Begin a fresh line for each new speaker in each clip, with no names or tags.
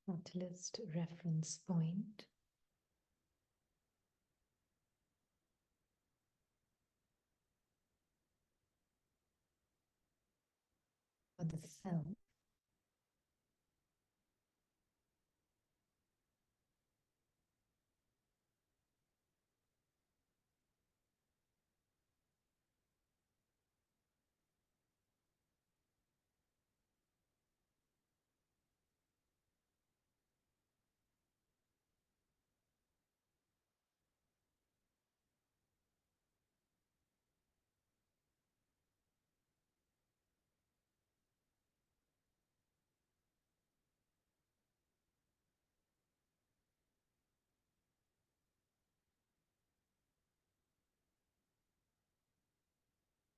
subtlest reference point for the self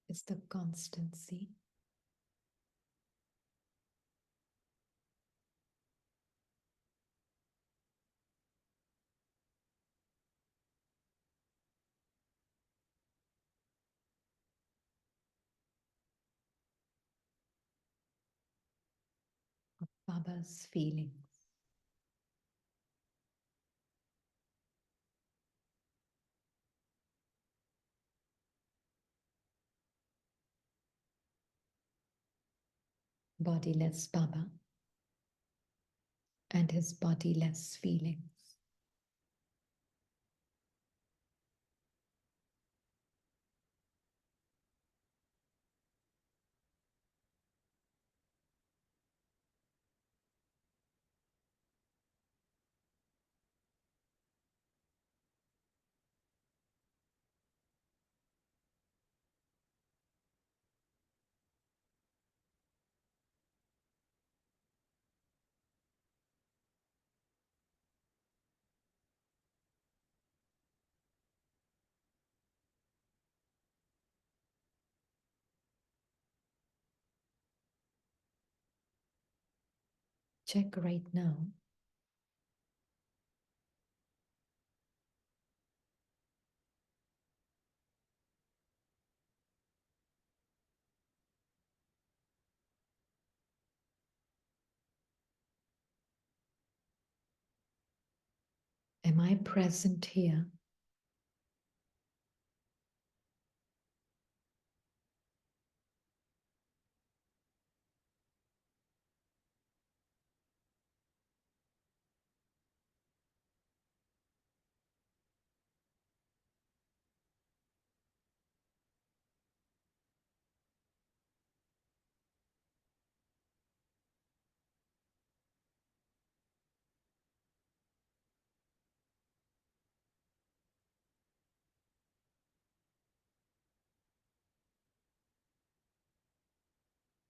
is the constancy of Baba's feelings. Bodiless Baba and his bodiless feelings. Check right now. Am I present here?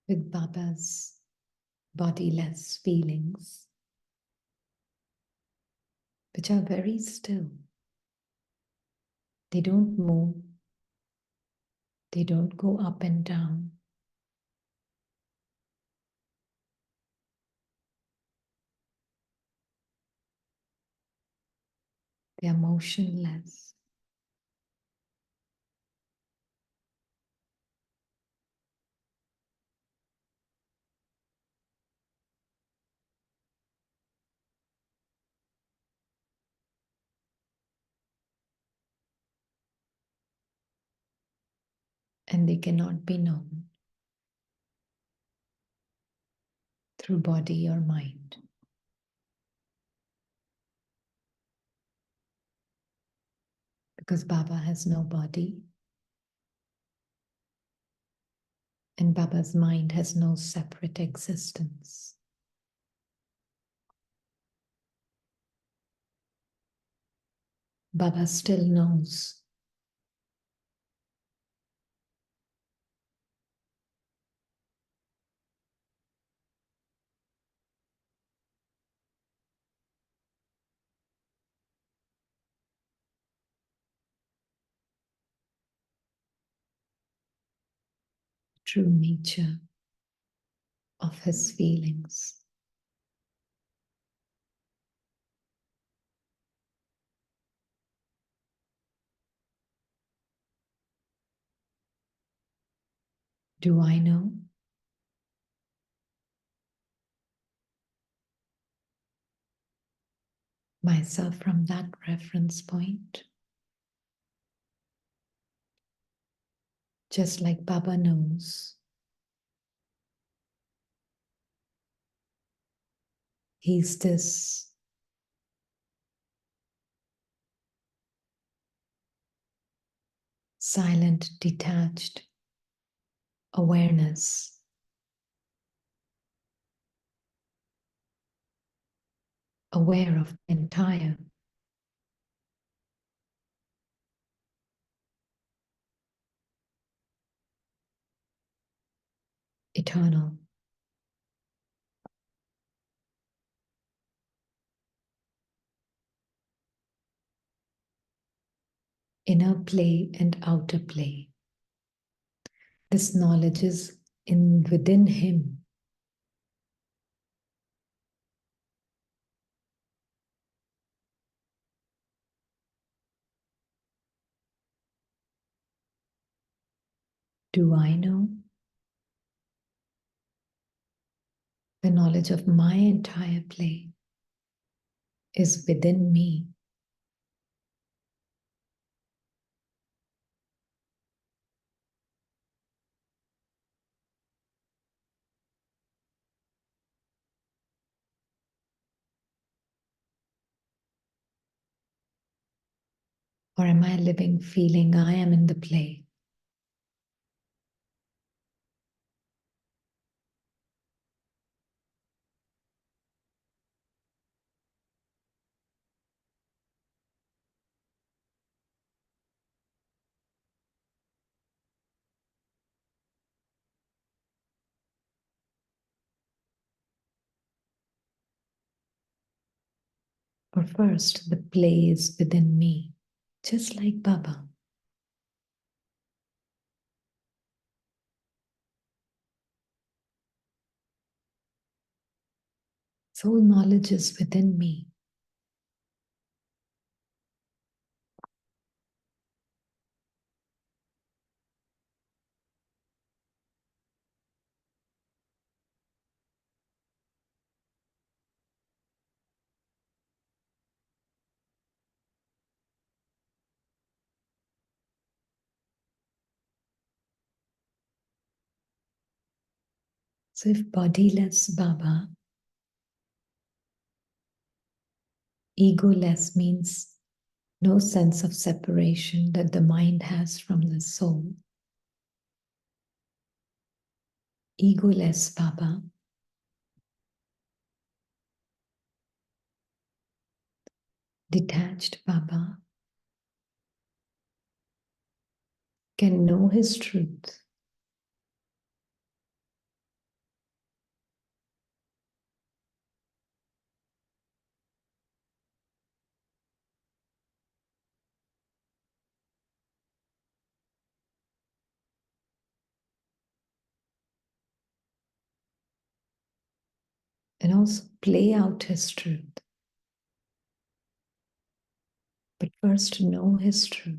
With Baba's bodiless feelings, which are very still. They don't move. They don't go up and down. They are motionless. And they cannot be known through body or mind. Because Baba has no body and Baba's mind has no separate existence. Baba still knows. True nature of his feelings. Do I know? myself from that reference point. Just like Baba knows, he's this silent, detached awareness, aware of the entire, eternal, inner play and outer play. This knowledge is within him. Do I know? The knowledge of my entire play is within me. Or am I living feeling I am in the play? Or first, the play is within me, just like Baba. Soul knowledge is within me. So if bodiless Baba, egoless means no sense of separation that the mind has from the soul. Egoless Baba, detached Baba, can know his truth and also play out his truth. But first, know his truth.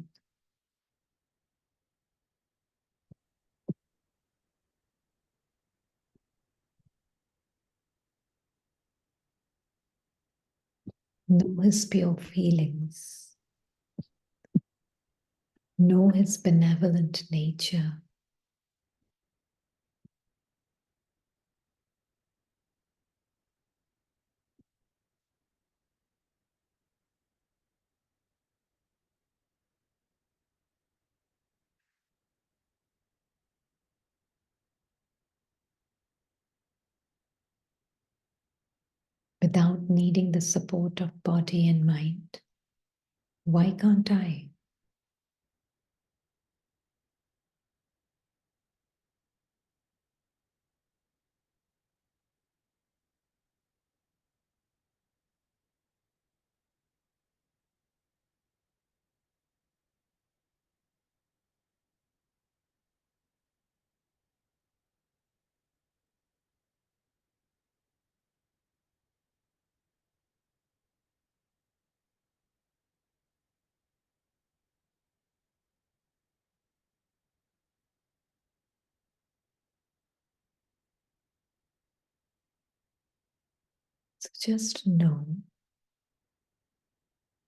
Know his pure feelings. Know his benevolent nature. Without needing the support of body and mind. Why can't I? So just know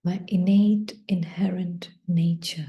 my innate, inherent nature.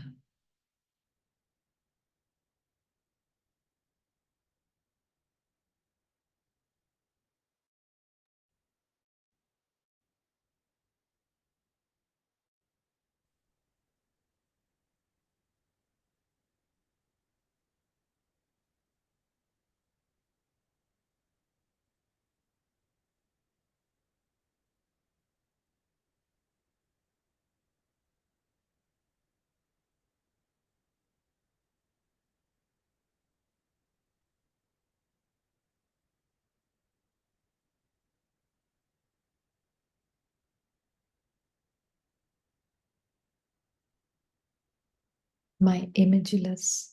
My imageless,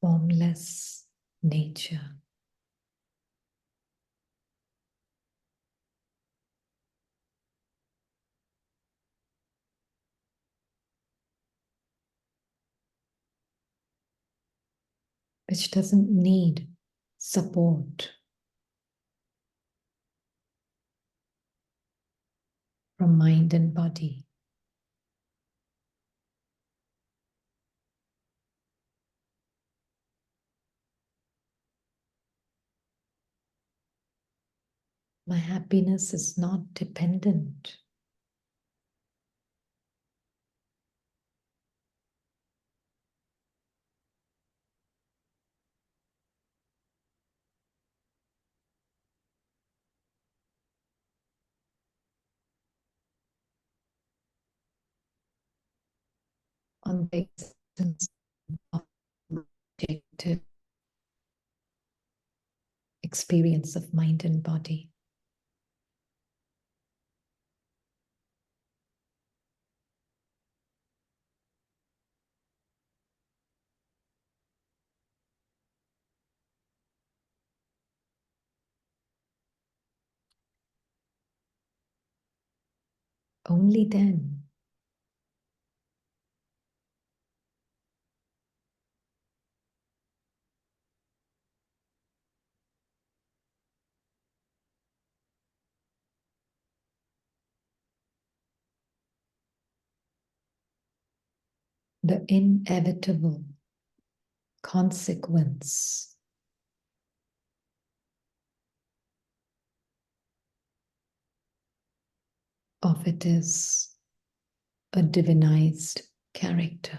formless nature. Which doesn't need support from mind and body. My happiness is not dependent on the existence of objective experience of mind and body. Only then the inevitable consequence of it is a divinized character.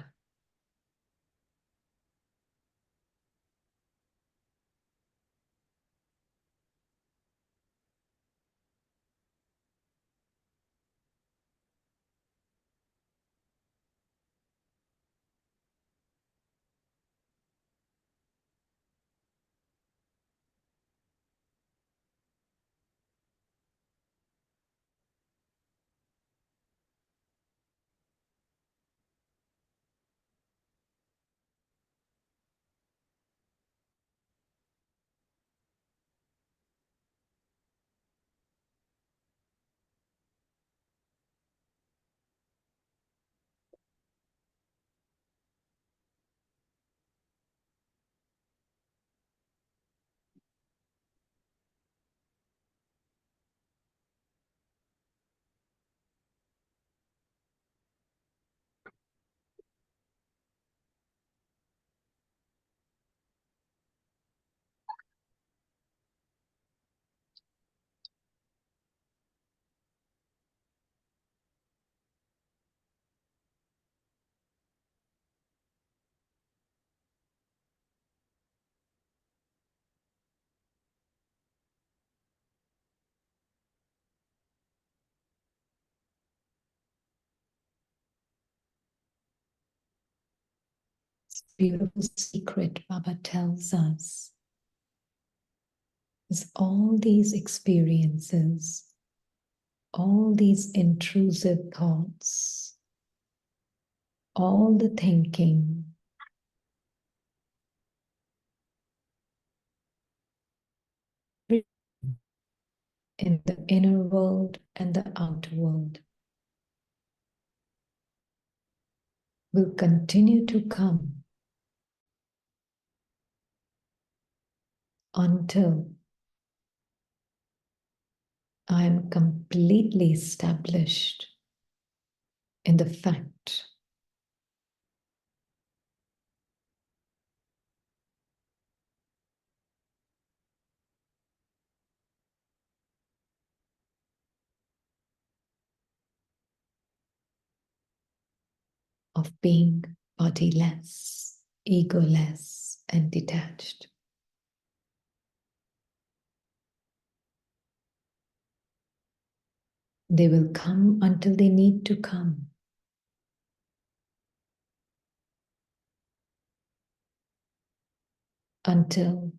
Beautiful secret Baba tells us is all these experiences, all these intrusive thoughts, all the thinking in the inner world and the outer world will continue to come until I am completely established in the fact of being bodiless, egoless, and detached. They will come until they need to come. Until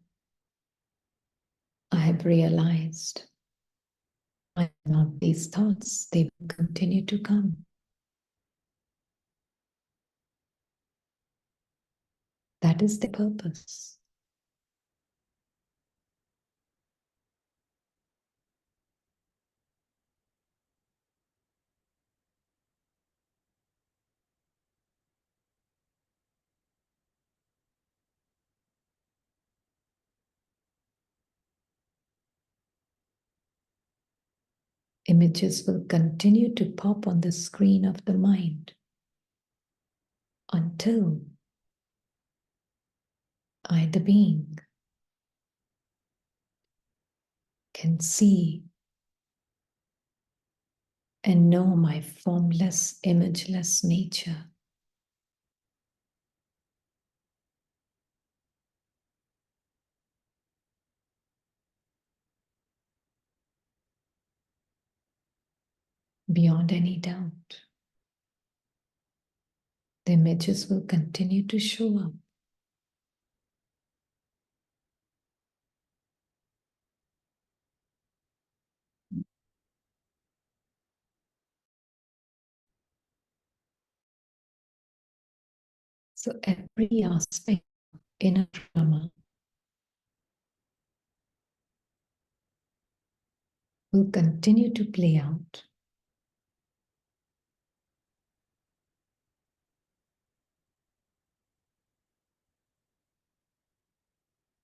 I have realized I'm not these thoughts, they will continue to come. That is the purpose. Images will continue to pop on the screen of the mind until I, the being, can see and know my formless, imageless nature. Beyond any doubt, the images will continue to show up. So every aspect in a drama will continue to play out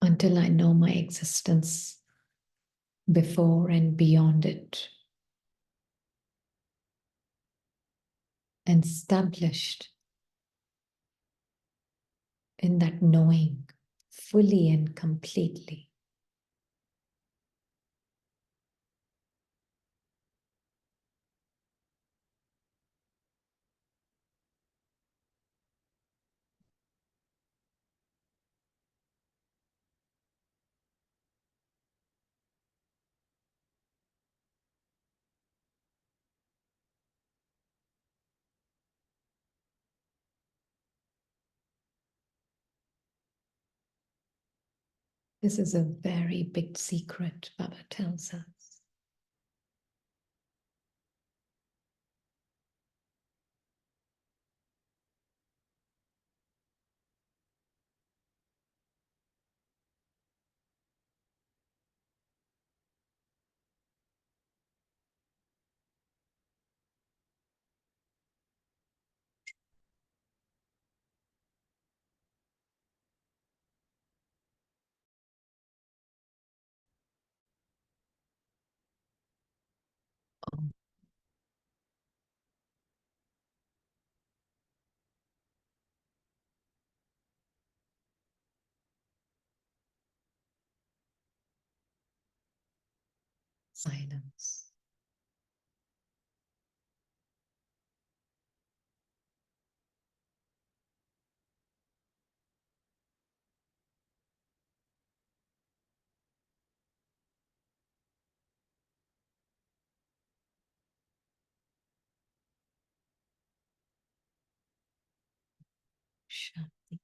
until I know my existence before and beyond it, and established in that knowing fully and completely. This is a very big secret, Baba tells us. Silence. Shanti.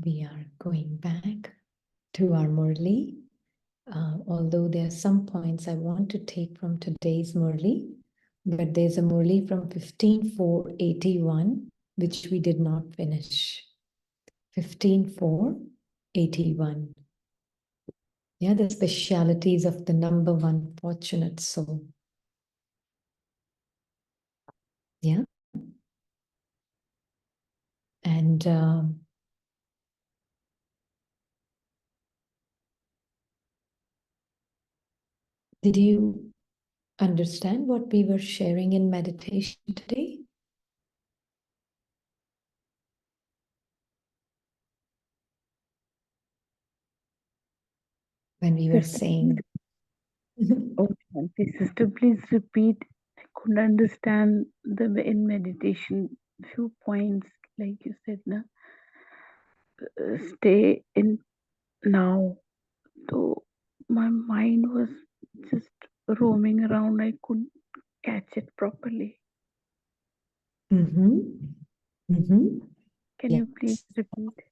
We are going back to our Murli. although there are some points I want to take from today's Murli, but there's a Murli from 15.4.81, which we did not finish. 15.4.81. Yeah, the specialities of the number one fortunate soul. Yeah. And did you understand what we were sharing in meditation today? When we were saying...
Oh, Shanti, sister, please repeat. I couldn't understand in meditation few points, like you said, na, stay in now. So my mind was just roaming around. I couldn't catch it properly.
Mm-hmm. Mm-hmm.
Can you please repeat?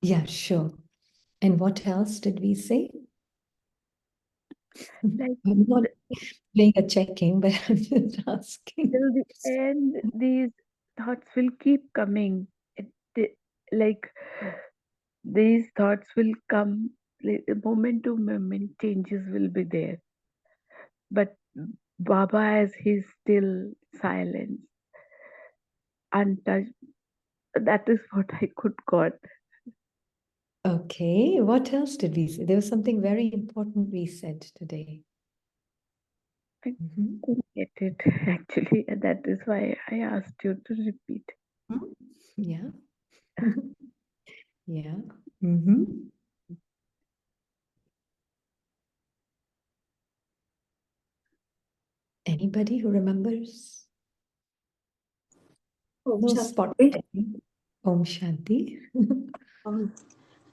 Yeah, sure. And what else did we say?
Like
I'm not playing a checking, but I'm just asking.
till the end, these thoughts will keep coming. Like these thoughts will come. Like, moment to moment changes will be there. But Baba, as he's still silent, untouched, that is what I could got.
Okay, what else did we say? There was something very important we said today.
I couldn't get it actually, and that is why I asked you to repeat.
Yeah. Yeah. Mm-hmm. Anybody who remembers?
Om
No
Shanti.
spot. Om Shanti.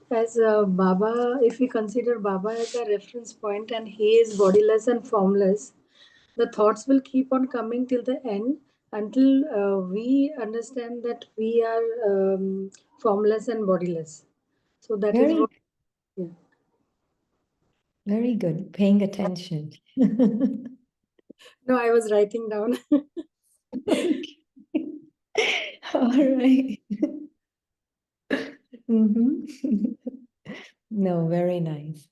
As Baba, if we consider Baba as a reference point and he is bodiless and formless, the thoughts will keep on coming till the end until we understand that we are formless and bodiless. So that is
Very,
what. Yeah.
very good. Paying attention.
No, I was writing down.
Okay. All right. Mm-hmm. No, very nice.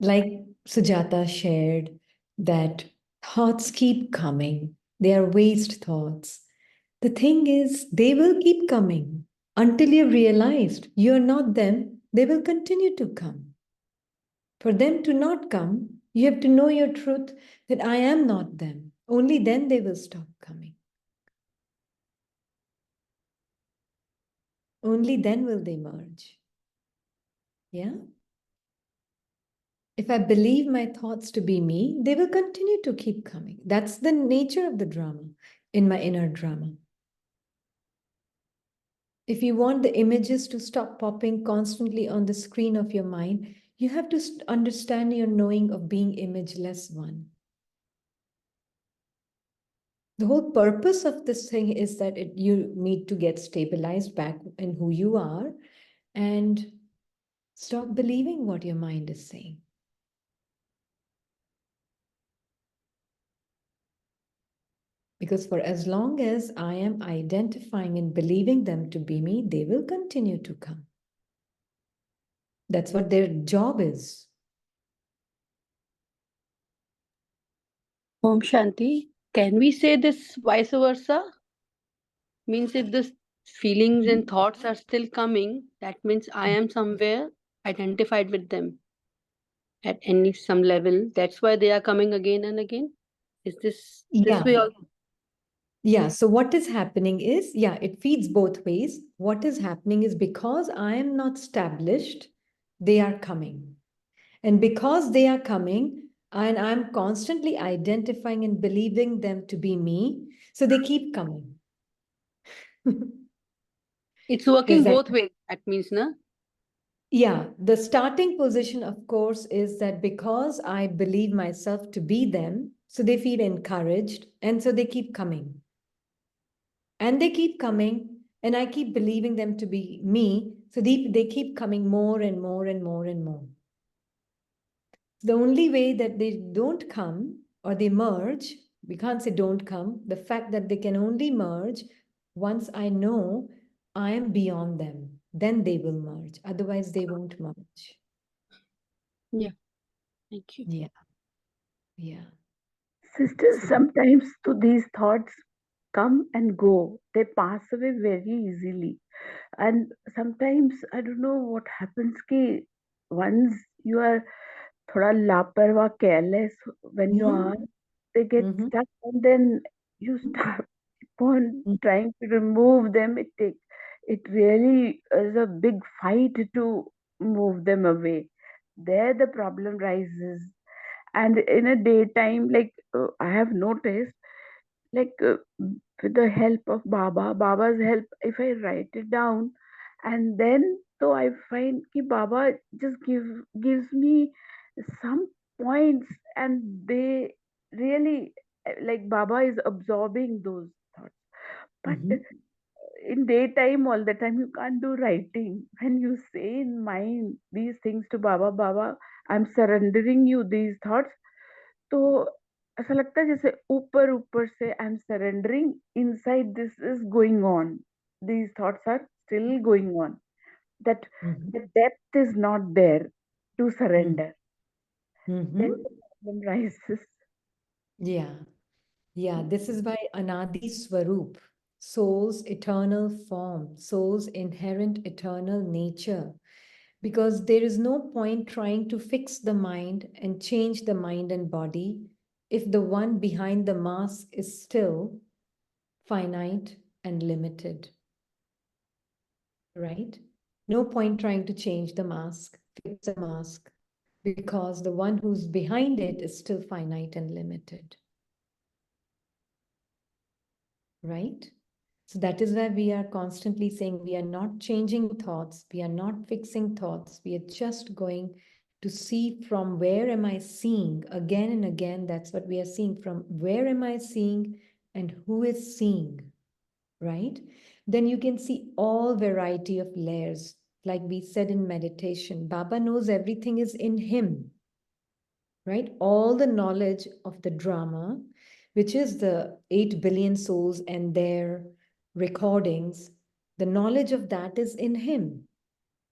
Like Sujata shared, that thoughts keep coming. They are waste thoughts. The thing is, they will keep coming until you've realized you're not them. They will continue to come. For them to not come, you have to know your truth that I am not them. Only then they will stop coming. Only then will they merge. Yeah? If I believe my thoughts to be me, they will continue to keep coming. That's the nature of the drama, in my inner drama. If you want the images to stop popping constantly on the screen of your mind, you have to understand your knowing of being imageless one. The whole purpose of this thing is that you need to get stabilized back in who you are and stop believing what your mind is saying. Because for as long as I am identifying and believing them to be me, they will continue to come. That's what their job is.
Om Shanti, can we say this vice versa? Means if the feelings and thoughts are still coming, that means I am somewhere identified with them at any some level. That's why they are coming again and again. Is this way?
Yeah. Yeah, so what is happening is, yeah, it feeds both ways. What is happening is because I am not established, they are coming. And because they are coming, and I'm constantly identifying and believing them to be me, so they keep coming.
It's working
Is that...
both ways. That means, na?
Yeah, the starting position, of course, is that because I believe myself to be them, so they feel encouraged, and so they keep coming. And they keep coming, and I keep believing them to be me, So they keep coming more and more and more and more. The only way that they don't come or they merge, we can't say don't come, the fact that they can only merge once I know I am beyond them, then they will merge. Otherwise, they won't merge.
Yeah. Thank you.
Yeah. Yeah.
Sisters,
So,
sometimes to these thoughts come and go. They pass away very easily. And sometimes I don't know what happens ki once you are thoda laparwa, careless when you are,
mhm,
they get
mhm,
stuck and then you start upon
mhm,
trying to remove them. It really is a big fight to move them away. There the problem rises. And in a daytime, like I have noticed, like with the help of Baba's help, if I write it down, and then so I find ki Baba just gives me some points, and they really like Baba is absorbing those thoughts. But
mhm,
in daytime, all the time, you can't do writing. When you say in mind these things to Baba, I'm surrendering you these thoughts. तो ऐसा लगता है जैसे ऊपर ऊपर से I am surrendering inside this is going on these thoughts are still going on, that
mhm,
the depth is not there to
mhm,
surrender. Then
mhm.
the problem rises.
Yeah. Yeah. This is by Anadi Swarup, soul's eternal form, soul's inherent eternal nature. Because there is no point trying to fix the mind and change the mind and body if the one behind the mask is still finite and limited, right? No point trying to change the mask, fix the mask, because the one who's behind it is still finite and limited, right? So that is why we are constantly saying we are not changing thoughts, we are not fixing thoughts, we are just going to see from where am I seeing again and again. That's what we are seeing, from where am I seeing and who is seeing, right? Then you can see all variety of layers. Like we said in meditation, Baba knows everything is in him, right? All the knowledge of the drama, which is the 8 billion souls and their recordings, the knowledge of that is in him.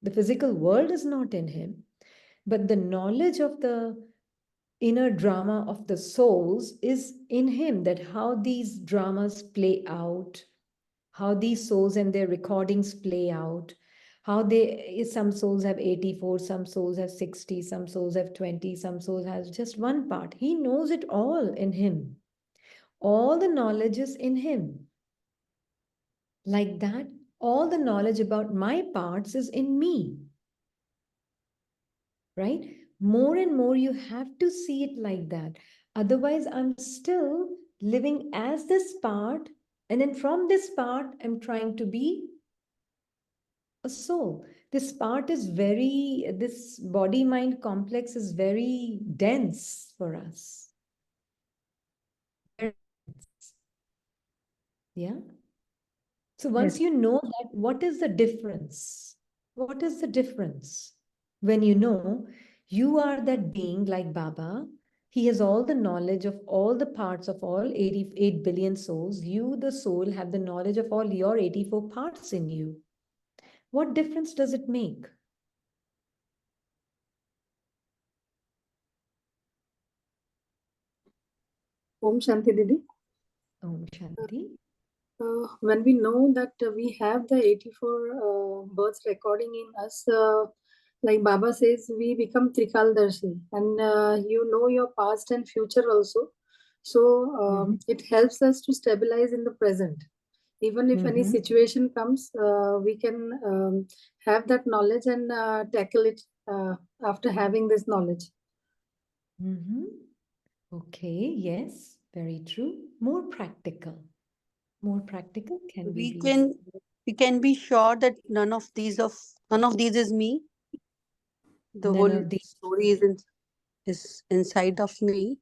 The physical world is not in him, but the knowledge of the inner drama of the souls is in him, that how these dramas play out, how these souls and their recordings play out, how they, some souls have 84, some souls have 60, some souls have 20, some souls has just one part. He knows it all in him. All the knowledge is in him. Like that, all the knowledge about my parts is in me. Right? More and more you have to see it like that. Otherwise, I'm still living as this part, and then from this part, I'm trying to be a soul. This part is very, this body mind complex is very dense for us. Very dense. Yeah. So once
Yes.
you know that, what is the difference? What is the difference? When you know you are that being like Baba, he has all the knowledge of all the parts of all 88 billion souls. You, the soul, have the knowledge of all your 84 parts in you. What difference does it make?
Om Shanti Didi.
Om Shanti.
When we know that we have the 84 births recording in us, like Baba says, we become Trikaldarshi, and you know your past and future also. So it helps us to stabilize in the present. Even if any situation comes, we can have that knowledge and tackle it after having this knowledge.
Okay, yes, very true. More practical. More practical can we
We
be?
can be sure that none of these is me. The
None
whole
of the
story is inside of me.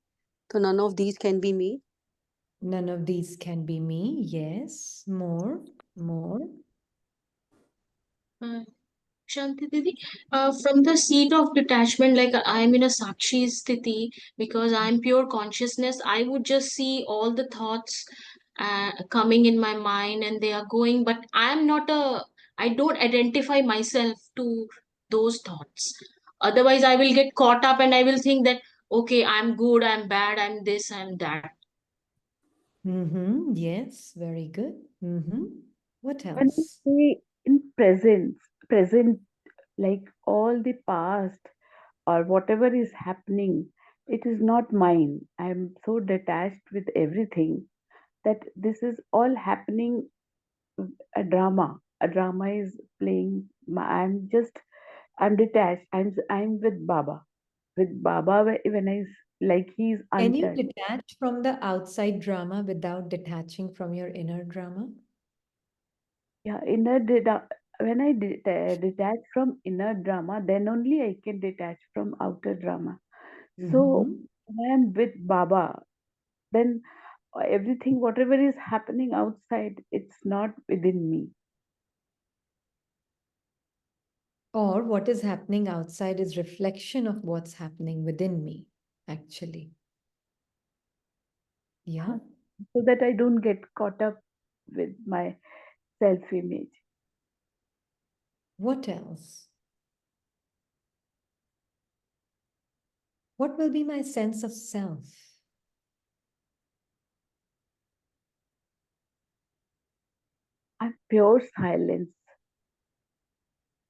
So none of these can be me.
none of these can be me. Yes, more, more.
Shanti Didi, from the seat of detachment, like I'm in a Sakshi sthiti because I'm pure consciousness, I would just see all the thoughts coming in my mind and they are going, but I don't identify myself to those thoughts. Otherwise, I will get caught up and I will think that, okay, I'm good, I'm bad, I'm this, I'm that.
Mm-hmm. Yes, very good. Mm-hmm. What
When I
else?
say in present, like all the past or whatever is happening, it is not mine. I am so detached with everything that this is all happening, a drama. A drama is playing. I'm detached. I'm with Baba. With Baba, when like he's
Can you
untouched.
detach from the outside drama without detaching from your inner drama?
Yeah, when I detach from inner drama, then only I can detach from outer drama. So
Mm-hmm.
when I'm with Baba, then everything, whatever is happening outside, it's not within me.
Or what is happening outside is reflection of what's happening within me, actually. Yeah.
So that I don't get caught up with my self-image.
What else? What will be my sense of self?
I'm pure silence.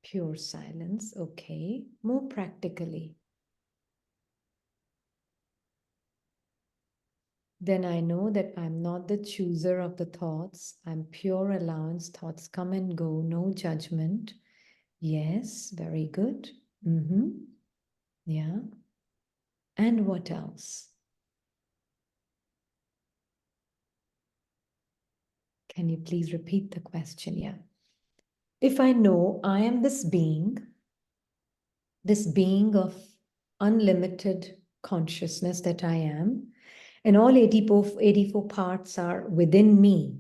Pure silence. Okay. More practically. Then I know that I'm not the chooser of the thoughts. I'm pure allowance. Thoughts come and go, no judgment. Yes, very good. Mm-hmm. Yeah. And what else? Can you please repeat the question? Yeah. If I know I am this being of unlimited consciousness that I am, and all 84 parts are within me,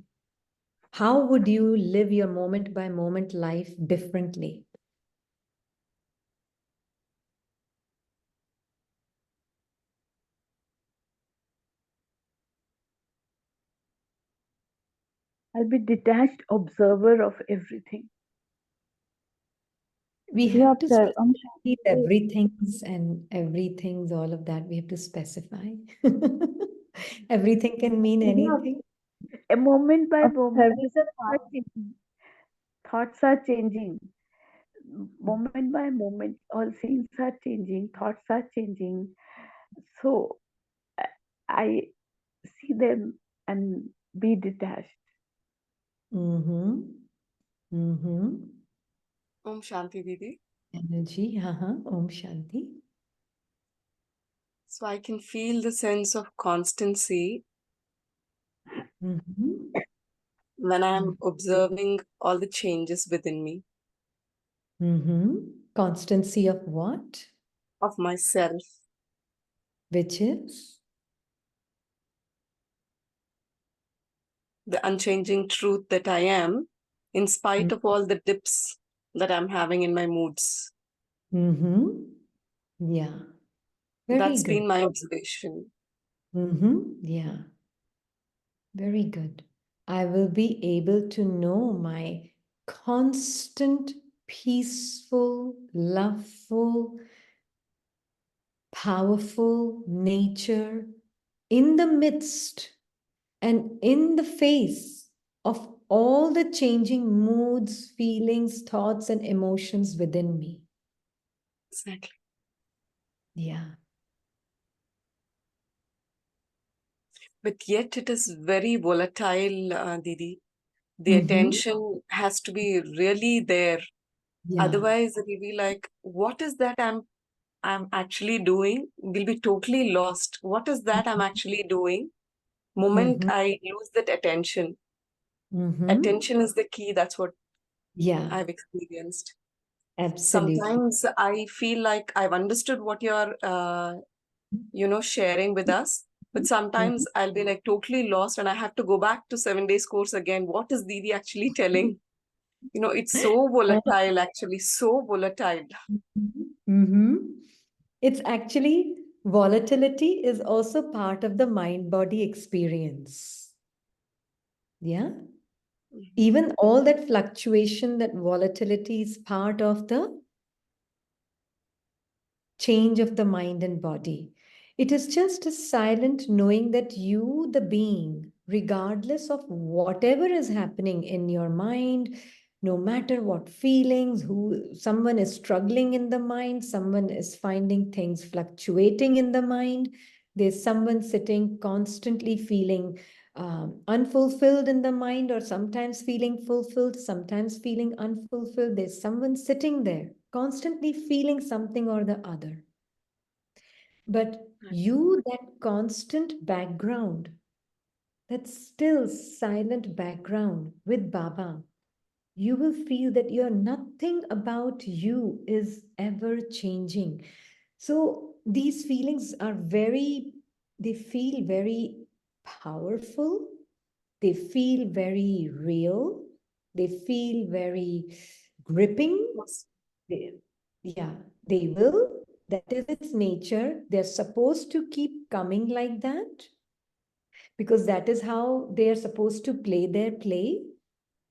how would you live your moment by moment life differently?
I'll be detached observer of everything.
We
Yeah,
have to
sir.
specify everything's, all of that. We have to specify. Everything can mean
Yeah,
anything.
A moment by moment,
services
are changing. Thoughts are changing. Moment by moment, all scenes are changing. Thoughts are changing. So I see them and be detached.
Mm-hmm. Mm-hmm.
Om Shanti Didi.
Energy. Om Shanti.
So I can feel the sense of constancy
Mm-hmm.
when I'm observing all the changes within me,
Mm-hmm. Constancy of what?
of myself,
Which is?
the unchanging truth that I am, in spite of all the dips that I'm having in my moods.
Mm-hmm. Yeah. Very
That's
good.
been my observation.
Mm-hmm. Yeah. Very good. I will be able to know my constant, peaceful, loveful, powerful nature in the midst and in the face of all the changing moods, feelings, thoughts, and emotions within me.
Exactly.
Yeah.
But yet it is very volatile, Didi. The
Mm-hmm.
attention has to be really there.
Yeah.
Otherwise, it will be like, what is that I'm actually doing? Will be totally lost. What is that I'm actually doing? Moment
Mm-hmm.
I lose that attention.
Mm-hmm.
Attention is the key. That's what
Yeah.
I've experienced.
Absolutely.
Sometimes I feel like I've understood what you're, sharing with us. But
Mm-hmm.
sometimes I'll be like totally lost and I have to go back to 7 days course again. What is Didi actually telling? It's so volatile, actually, so volatile.
Mm-hmm. It's actually volatility is also part of the mind body experience. Yeah. Even all that fluctuation, that volatility is part of the change of the mind and body. It is just a silent knowing that you, the being, regardless of whatever is happening in your mind, no matter what feelings, who someone is struggling in the mind, someone is finding things fluctuating in the mind, there's someone sitting constantly feeling unfulfilled in the mind, or sometimes feeling fulfilled, sometimes feeling unfulfilled. There's someone sitting there, constantly feeling something or the other. But you, that constant background, that still silent background with Baba, you will feel that nothing about you is ever changing. So these feelings are they feel very powerful. They feel very real. They feel very gripping.
Yes.
Yeah, they will. That is its nature. They're supposed to keep coming like that because that is how they are supposed to play their play.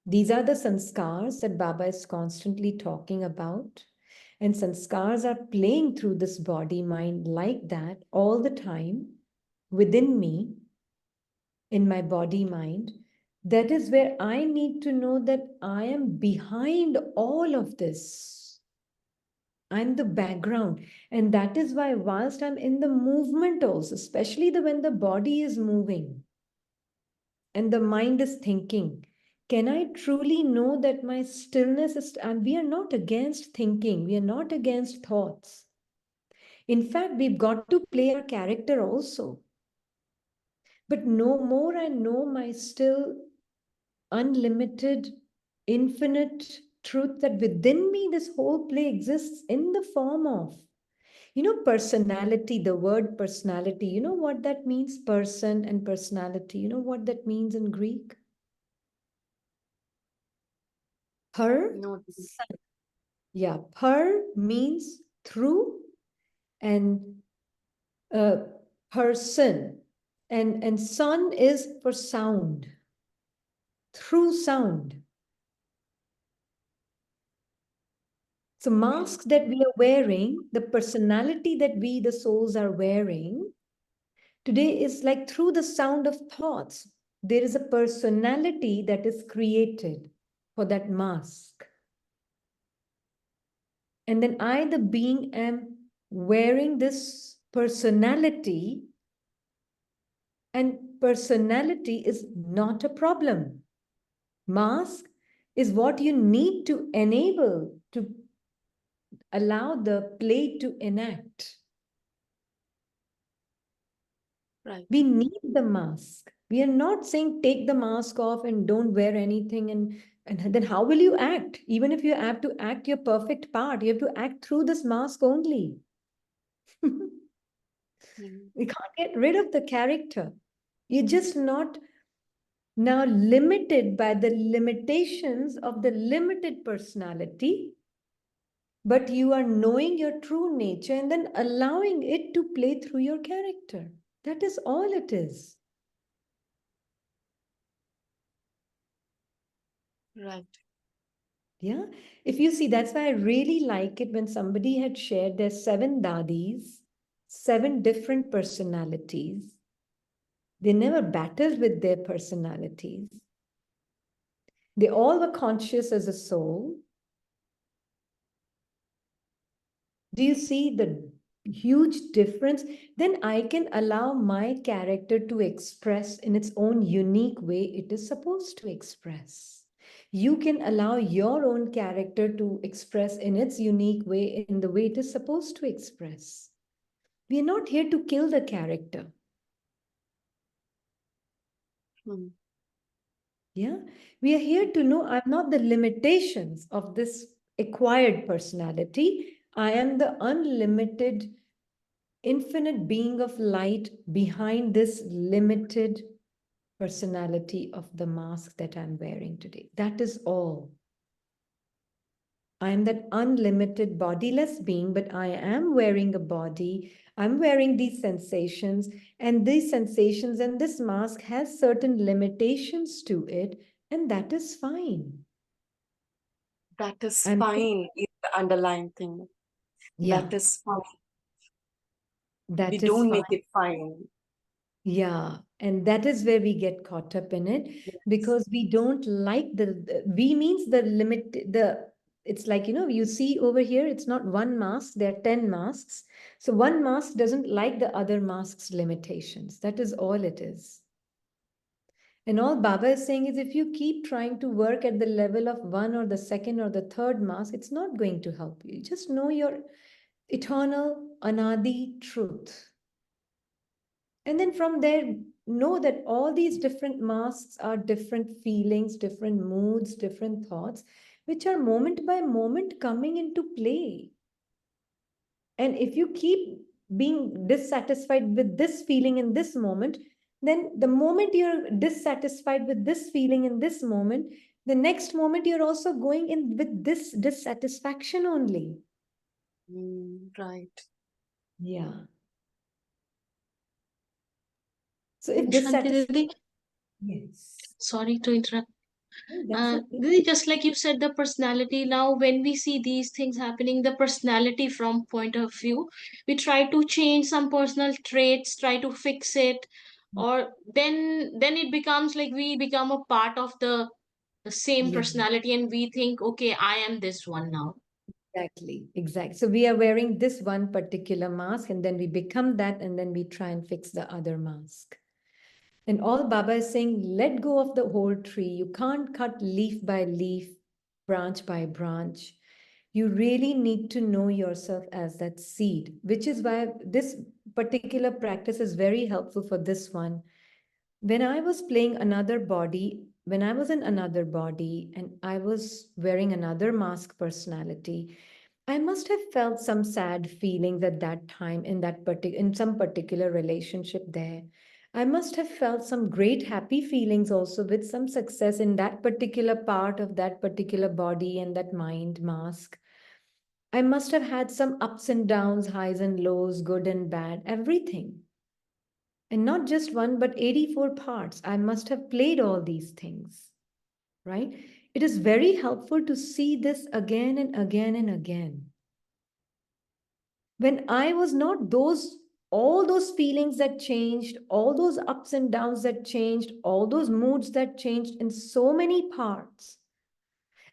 These are the sanskars that Baba is constantly talking about. And sanskars are playing through this body mind like that all the time within me, in my body mind. That is where I need to know that I am behind all of this. I'm the background. And that is why, whilst I'm in the movement also, especially when the body is moving and the mind is thinking, can I truly know that my stillness is, and we are not against thinking, we are not against thoughts. In fact, we've got to play our character also. But no more I know my still unlimited, infinite truth that within me this whole play exists in the form of, personality, the word personality, you know what that means? Person and personality. You know what that means in Greek? Per.
No.
Yeah, per means through, and person, and son is for sound, through sound. So masks that we are wearing, the personality that we, the souls, are wearing today is like through the sound of thoughts. There is a personality that is created for that mask. And then I, the being, am wearing this personality, and personality is not a problem. Mask is what you need to enable, to allow the play to enact.
Right.
We need the mask. We are not saying take the mask off and don't wear anything, and then how will you act? Even if you have to act your perfect part, you have to act through this mask only. We can't get rid of the character. You're just not now limited by the limitations of the limited personality, but you are knowing your true nature and then allowing it to play through your character. That is all it is.
Right.
Yeah. If you see, that's why I really like it when somebody had shared their 7 dadis, 7 different personalities. They never battled with their personalities. They all were conscious as a soul. Do you see the huge difference? Then I can allow my character to express in its own unique way it is supposed to express. You can allow your own character to express in its unique way, in the way it is supposed to express. We are not here to kill the character.
Hmm.
Yeah, we are here to know I'm not the limitations of this acquired personality. I am the unlimited, infinite being of light behind this limited personality of the mask that I'm wearing today. That is all. I am that unlimited bodiless being, but I am wearing a body. I'm wearing these sensations, and these sensations and this mask has certain limitations to it, and that is fine.
That is
I'm
fine is the underlying thing.
yeah,
That is fine. We
that is
don't
fine.
make it fine.
Yeah, and that is where we get caught up in it
Yes.
because we don't like we means the limit, it's like, you see over here, it's not one mask, there are 10 masks. So one mask doesn't like the other mask's limitations. That is all it is. And all Baba is saying is if you keep trying to work at the level of one or the second or the third mask, it's not going to help you. Just know your eternal, anadi truth. And then from there, know that all these different masks are different feelings, different moods, different thoughts, which are moment by moment coming into play. And if you keep being dissatisfied with this feeling in this moment, then the moment you're dissatisfied with this feeling in this moment, the next moment you're also going in with this dissatisfaction only.
Right.
Yeah. So if
Shanti
dissatisfaction,
Didi,
yes.
sorry to interrupt.
Oh, that's okay.
Didi, just like you said, the personality. Now, when we see these things happening, the personality from point of view, we try to change some personal traits, try to fix it, or then it becomes like we become a part of the same
Yeah.
personality, and we think, okay, I am this one now.
Exactly, exactly. So we are wearing this one particular mask and then we become that and then we try and fix the other mask. And all Baba is saying, let go of the whole tree. You can't cut leaf by leaf, branch by branch. You really need to know yourself as that seed, which is why this particular practice is very helpful for this one. When I was playing another body, when I was in another body and I was wearing another mask personality, I must have felt some sad feelings at that time in in some particular relationship there. I must have felt some great happy feelings also with some success in that particular part of that particular body and that mind mask. I must have had some ups and downs, highs and lows, good and bad, everything. And not just one, but 84 parts. I must have played all these things, right? It is very helpful to see this again and again and again. When I was not all those feelings that changed, all those ups and downs that changed, all those moods that changed in so many parts.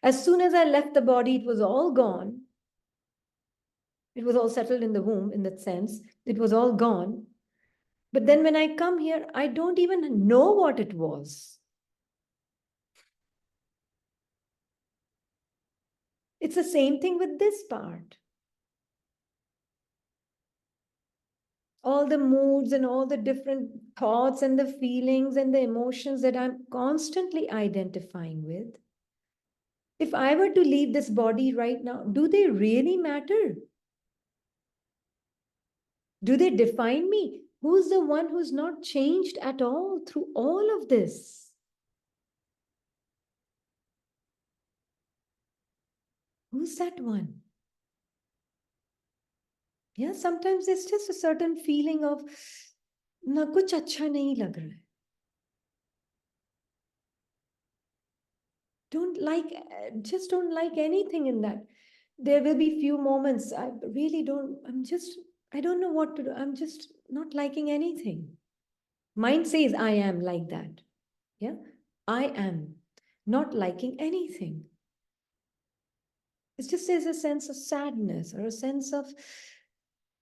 As soon as I left the body, it was all gone. It was all settled in the womb, in that sense. It was all gone. But then when I come here, I don't even know what it was. It's the same thing with this part. All the moods and all the different thoughts and the feelings and the emotions that I'm constantly identifying with. If I were to leave this body right now, do they really matter? Do they define me? Who's the one who's not changed at all through all of this? Who's that one? Yeah, sometimes it's just a certain feeling of na kuch acha nahi lag raha hai. Just don't like anything in that. There will be few moments I really don't, I don't know what to do. I'm just not liking anything. Mind says I am like that. Yeah, I am not liking anything. It's just there's a sense of sadness or a sense of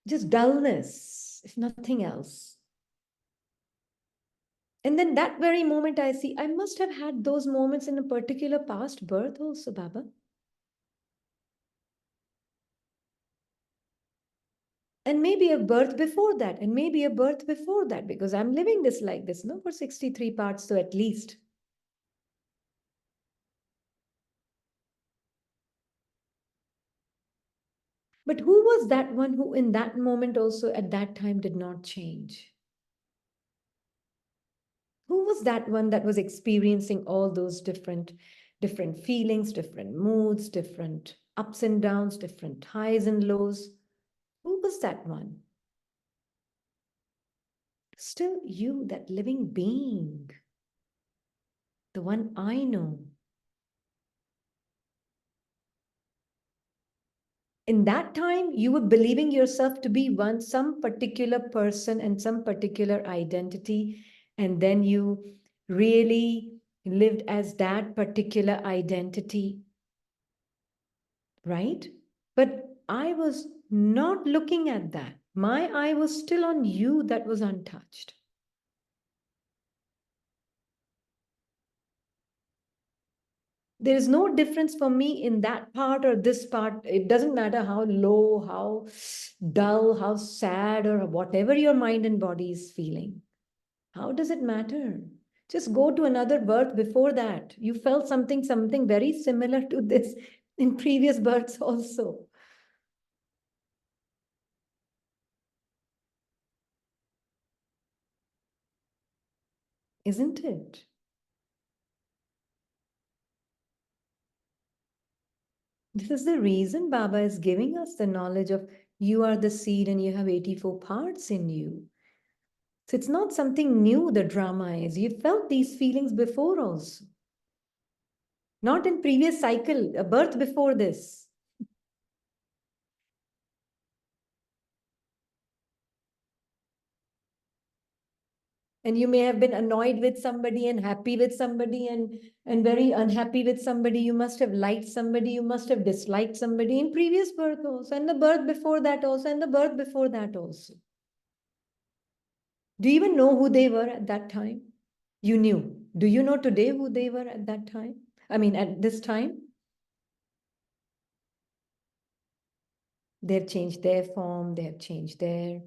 just dullness, if nothing else. And then that very moment I see, I must have had those moments in a particular past birth also, Baba. And maybe a birth before that, and maybe a birth before that, because I'm living this like this, no, for 63 parts, so at least. But who was that one who, in that moment, also at that time, did not change? Who was that one that was experiencing all those different different feelings, different moods, different ups and downs, different highs and lows. Who was that one? Still you, that living being, the one I know. In that time, you were believing yourself to be some particular person and some particular identity, and then you really lived as that particular identity, right? But I was not looking at that. My eye was still on you that was untouched. There is no difference for me in that part or this part. It doesn't matter how low, how dull, how sad, or whatever your mind and body is feeling. How does it matter? Just go to another birth before that. You felt something very similar to this in previous births also. Isn't it? This is the reason Baba is giving us the knowledge of you are the seed and you have 84 parts in you. So it's not something new, the drama is. You felt these feelings before also. Not in previous cycle, a birth before this. And you may have been annoyed with somebody and happy with somebody and very unhappy with somebody. You must have liked somebody. You must have disliked somebody in previous birth also, and the birth before that also, and the birth before that also. Do you even know who they were at that time? You knew. Do you know today who they were at that time? I mean, at this time? They've changed their form. They have changed their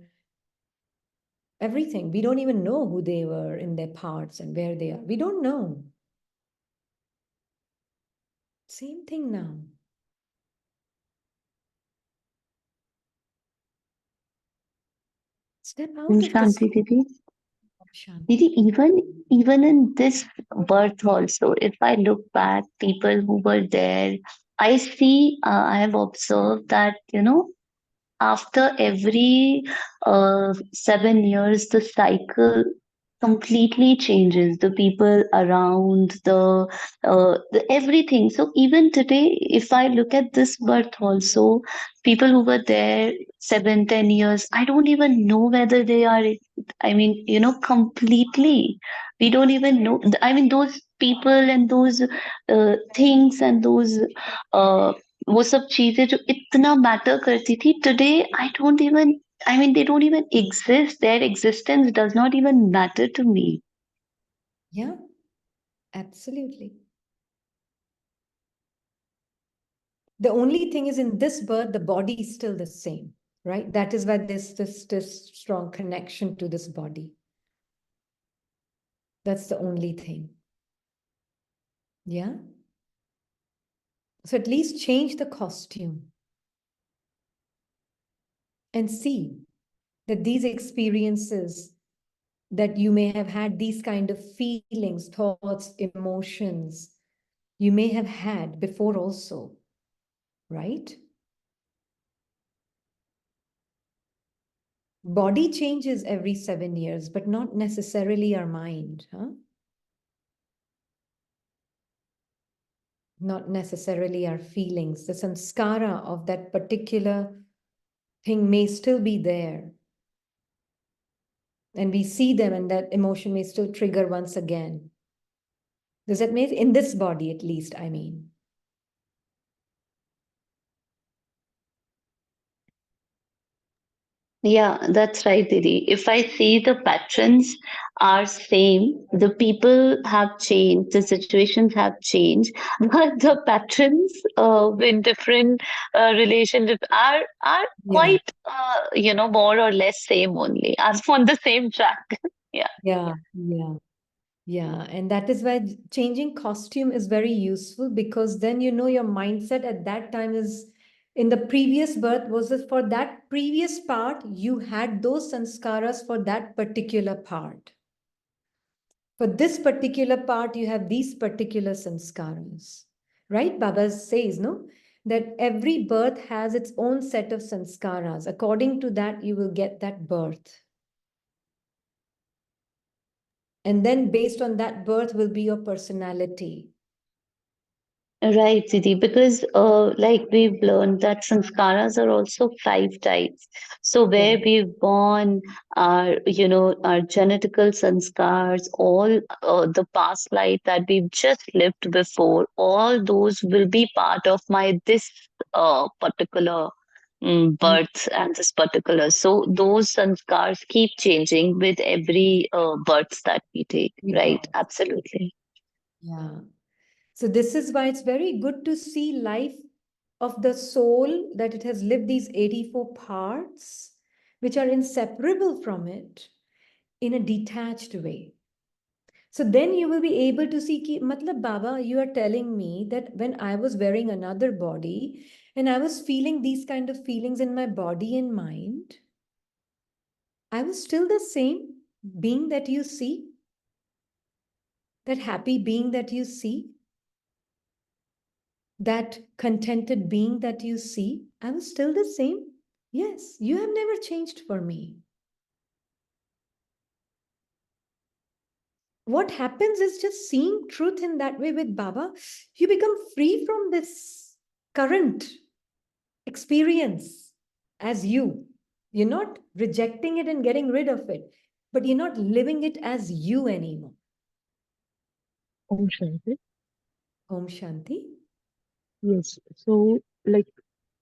everything. We don't even know who they were in their parts and where they are. We don't know. Same thing now. Step out of this.
Shanti Didi.
Shanti.
Didi, even in this birth also, if I look back, people who were there, I see, I have observed that, after every 7 years, the cycle completely changes. The people around, the everything. So even today, if I look at this birth also, people who were there 7, 10 years, I don't even know whether they are. I mean, completely. We don't even know. I mean, those people and those things and those. वो सब चीजें जो इतना matter करती थी today I don't even I mean, they don't even exist. Their existence does not even matter to me.
Yeah, absolutely. The only thing is in this birth, the body is still the same, right? That is why there's this strong connection to this body. That's the only thing. Yeah. So at least change the costume and see that these experiences that you may have had, these kind of feelings, thoughts, emotions, you may have had before also, right? Body changes every 7 years, but not necessarily our mind, huh? Not necessarily our feelings. The sanskara of that particular thing may still be there. And we see them and that emotion may still trigger once again. Does that mean in this body, at least, I mean?
Yeah, that's right, Didi. If I see the patterns are same, the people have changed, the situations have changed, but the patterns in different relationships are
Yeah.
quite more or less same only. I'm on the same track. Yeah.
Yeah. Yeah. And that is why changing costume is very useful, because then you know your mindset at that time is in the previous birth was it for that previous part, you had those sanskaras for that particular part. For this particular part, you have these particular sanskaras. right? Baba says, no, that every birth has its own set of sanskaras. According to that, you will get that birth. And then based on that birth will be your personality.
Right, Didi, because like we've learned that sanskaras are also five types. So where
Yeah.
we've born, our genetical sanskars, all the past life that we've just lived before, all those will be part of my this particular
Mm.
birth and this particular. So those sanskars keep changing with every birth that we take, right? Absolutely.
Yeah. So this is why it's very good to see life of the soul, that it has lived these 84 parts, which are inseparable from it, in a detached way. So then you will be able to see, ki, matlab Baba, you are telling me that when I was wearing another body and I was feeling these kind of feelings in my body and mind, I was still the same being that you see, that happy being that you see, that contented being that you see, I was still the same. Yes, you have never changed for me. What happens is just seeing truth in that way with Baba, you become free from this current experience as you. You're not rejecting it and getting rid of it, but you're not living it as you anymore.
Om Shanti.
Om Shanti.
Yes. So, like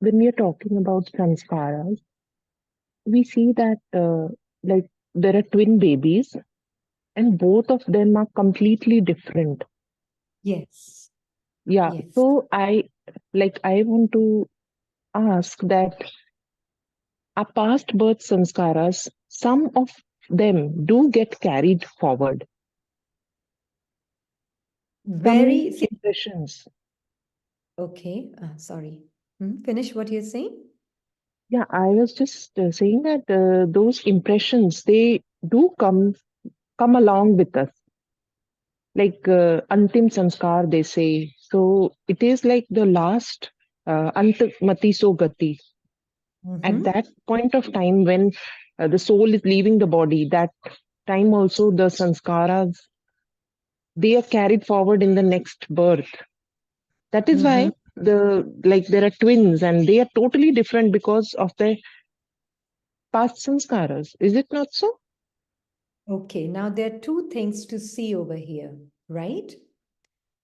when we are talking about sanskaras, we see that like there are twin babies, and both of them are completely different.
Yes.
Yeah.
Yes.
So I want to ask that our past birth sanskaras, some of them do get carried forward. Some
Very.
impressions.
Okay. Sorry. Finish what you're saying.
Yeah, I was just saying that those impressions, they do come along with us, like antim sanskar, they say. So it is like the last antamati so gati. At
Mm-hmm.
that point of time when the soul is leaving the body, that time also the sanskaras, they are carried forward in the next birth. That is
Mm-hmm.
why there are twins and they are totally different because of their past sanskaras. Is it not so?
Okay, now there are two things to see over here, right?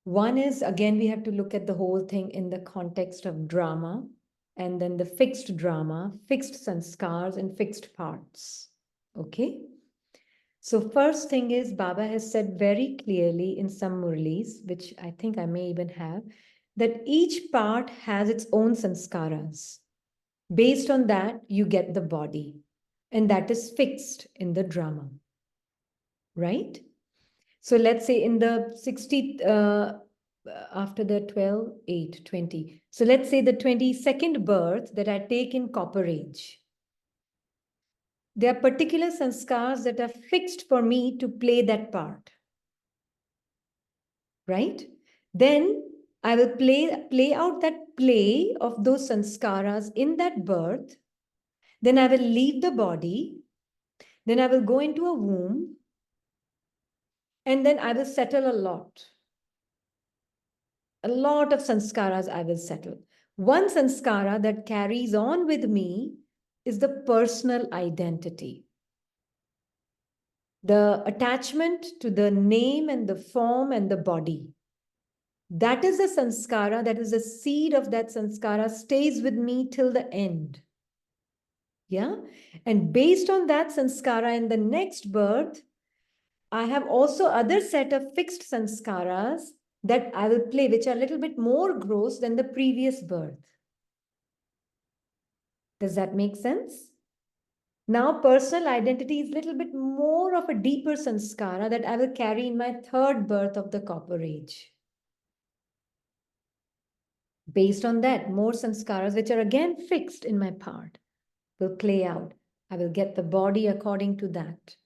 One is, again, we have to look at the whole thing in the context of drama, and then the fixed drama, fixed sanskars, and fixed parts. Okay? So, first thing is, Baba has said very clearly in some murlis, which I think I may even have, that each part has its own sanskaras. Based on that, you get the body, and that is fixed in the drama, right? So let's say in the 60th, after the 12, 8, 20. So let's say the 22nd birth that I take in copper age. There are particular sanskars that are fixed for me to play that part, right? Then I will play out that play of those sanskaras in that birth. Then I will leave the body. Then I will go into a womb. And then I will settle a lot. A lot of sanskaras I will settle. One sanskara that carries on with me is the personal identity. The attachment to the name and the form and the body. That is a sanskara, that is the seed of that sanskara stays with me till the end. Yeah. And based on that sanskara in the next birth, I have also other set of fixed sanskaras that I will play, which are a little bit more gross than the previous birth. Does that make sense? Now, personal identity is a little bit more of a deeper sanskara that I will carry in my third birth of the copper age. Based on that, more sanskaras, which are again fixed in my part, will play out. I will get the body according to that.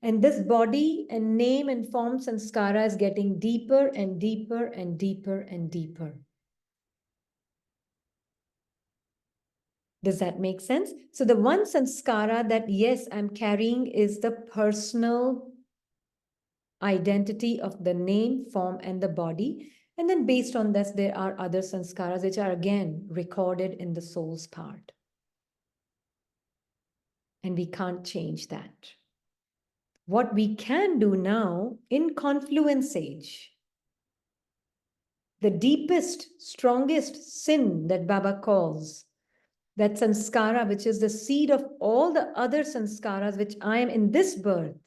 And this body and name and form sanskara is getting deeper and deeper and deeper and deeper. Does that make sense? So the one sanskara that, yes, I'm carrying is the personal identity of the name, form, and the body. And then based on this, there are other sanskaras which are again recorded in the soul's part. And we can't change that. What we can do now in confluence age, the deepest, strongest sin that Baba calls, that sanskara, which is the seed of all the other sanskaras, which I am in this birth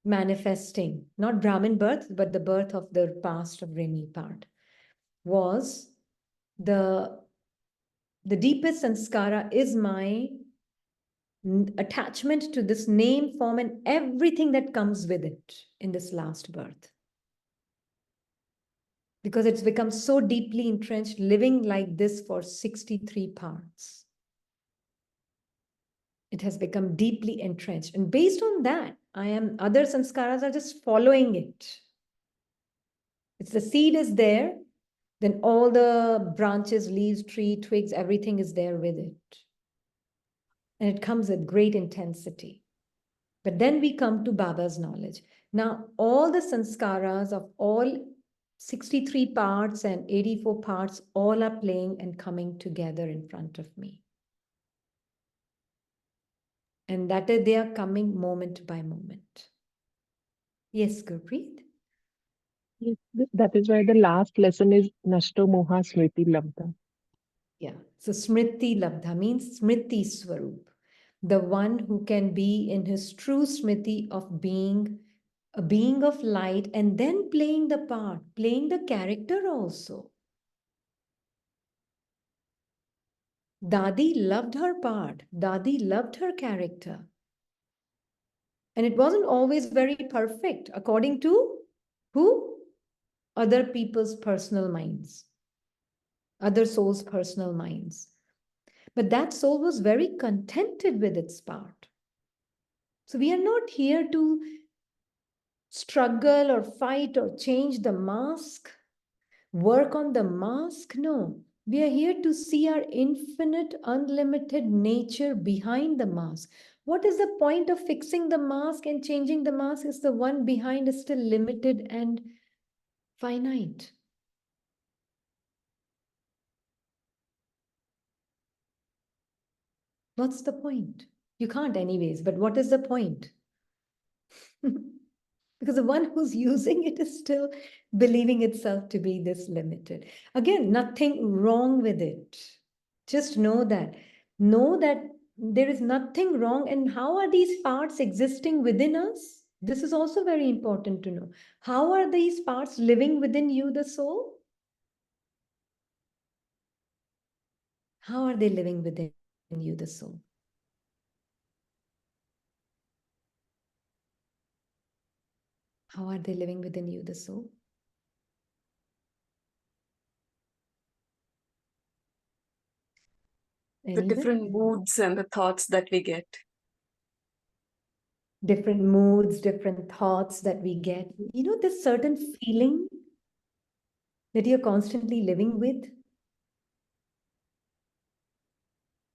manifesting, not Brahmin birth, but the birth of the past of Rini part, was the deepest sanskara is my attachment to this name, form, and everything that comes with it in this last birth. Because it's become so deeply entrenched, living like this for 63 parts. It has become deeply entrenched. And based on that, other sanskaras are just following it. It's the seed is there, then all the branches, leaves, tree, twigs, everything is there with it. And it comes with great intensity. But then we come to Baba's knowledge. Now, all the sanskaras of all 63 parts and 84 parts, all are playing and coming together in front of me. And that is, they are coming moment by moment. Yes, Gurpreet?
Yes, that is why the last lesson is Nashto Moha Smriti Labdha.
Yeah. So Smriti Labdha means Smriti Swarup, the one who can be in his true Smriti of being a being of light and then playing the part, playing the character also. Dadi loved her part. Dadi loved her character. And it wasn't always very perfect, according to who? Other people's personal minds, other souls' personal minds. But that soul was very contented with its part. So we are not here to struggle or fight or change the mask, work on the mask. No, we are here to see our infinite, unlimited nature behind the mask. What is the point of fixing the mask and changing the mask? Is the one behind is still limited and finite. What's the point? You can't anyways, but what is the point? Because the one who's using it is still believing itself to be this limited. Again, nothing wrong with it. Just know that. Know that there is nothing wrong. And how are these parts existing within us? This is also very important to know. How are these parts living within you, the soul? How are they living within you, the soul? How are they living within you, the soul?
The different moods and the thoughts that we get.
Different moods, different thoughts that we get. You know, this certain feeling that you're constantly living with.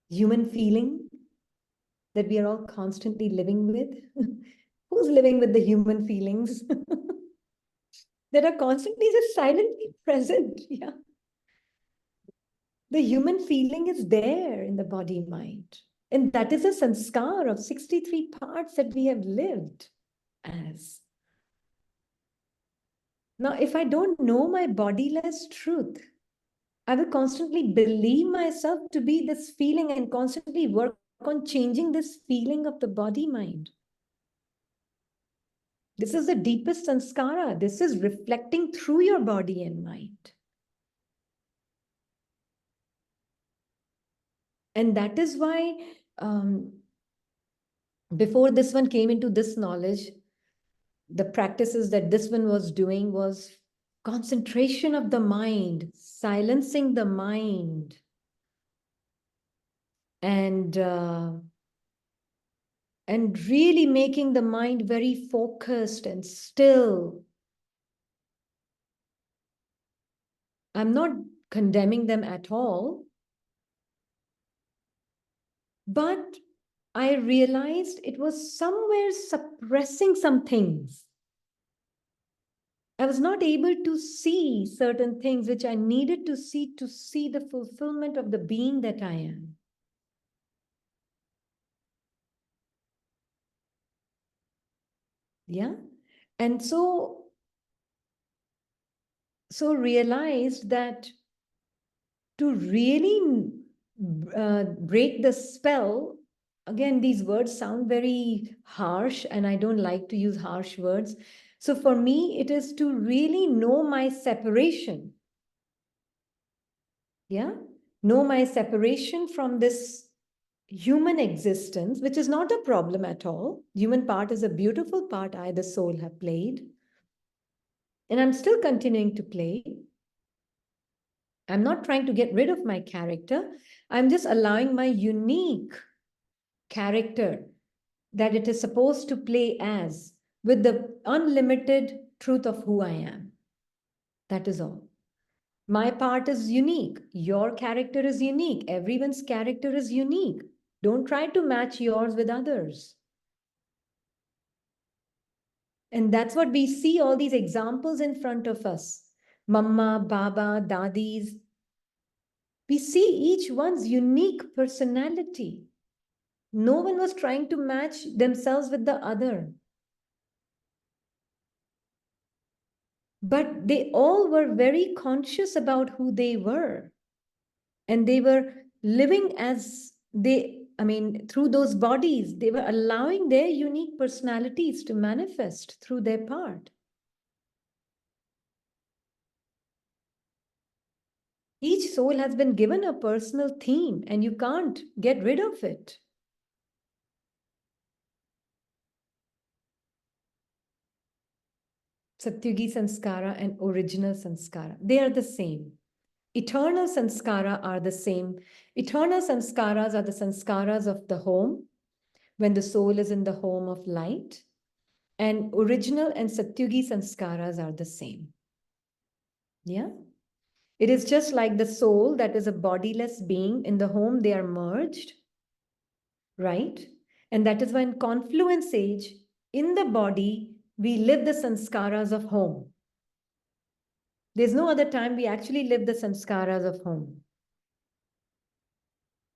Human feeling that we are all constantly living with. Who's living with the human feelings that are constantly just silently present? Yeah. The human feeling is there in the body mind. And that is a sanskar of 63 parts that we have lived as. Now, if I don't know my bodiless truth, I will constantly believe myself to be this feeling and constantly work on changing this feeling of the body mind. This is the deepest sanskara. This is reflecting through your body and mind. And that is why before this one came into this knowledge, the practices that this one was doing was concentration of the mind, silencing the mind, and really making the mind very focused and still. I'm not condemning them at all. But I realized it was somewhere suppressing some things. I was not able to see certain things which I needed to see the fulfillment of the being that I am. Yeah. And so realized that to really break the spell, again, these words sound very harsh, and I don't like to use harsh words. So for me, it is to really know my separation. Yeah. Know my separation from this human existence, which is not a problem at all. Human part is a beautiful part I, the soul, have played. And I'm still continuing to play. I'm not trying to get rid of my character. I'm just allowing my unique character that it is supposed to play as, with the unlimited truth of who I am. That is all. My part is unique. Your character is unique. Everyone's character is unique. Don't try to match yours with others. And that's what we see, all these examples in front of us. Mama, Baba, Dadis. We see each one's unique personality. No one was trying to match themselves with the other. But they all were very conscious about who they were. And they were living as they, I mean, through those bodies, they were allowing their unique personalities to manifest through their part. Each soul has been given a personal theme, and you can't get rid of it. Satyugi Sanskara and original Sanskara, they are the same. Eternal Sanskara are the same. Eternal Sanskaras are the Sanskaras of the home, when the soul is in the home of light. And original and Satyugi Sanskaras are the same. Yeah? It is just like the soul that is a bodiless being in the home, they are merged, right? And that is why in confluence age, in the body, we live the sanskaras of home. There's no other time we actually live the sanskaras of home.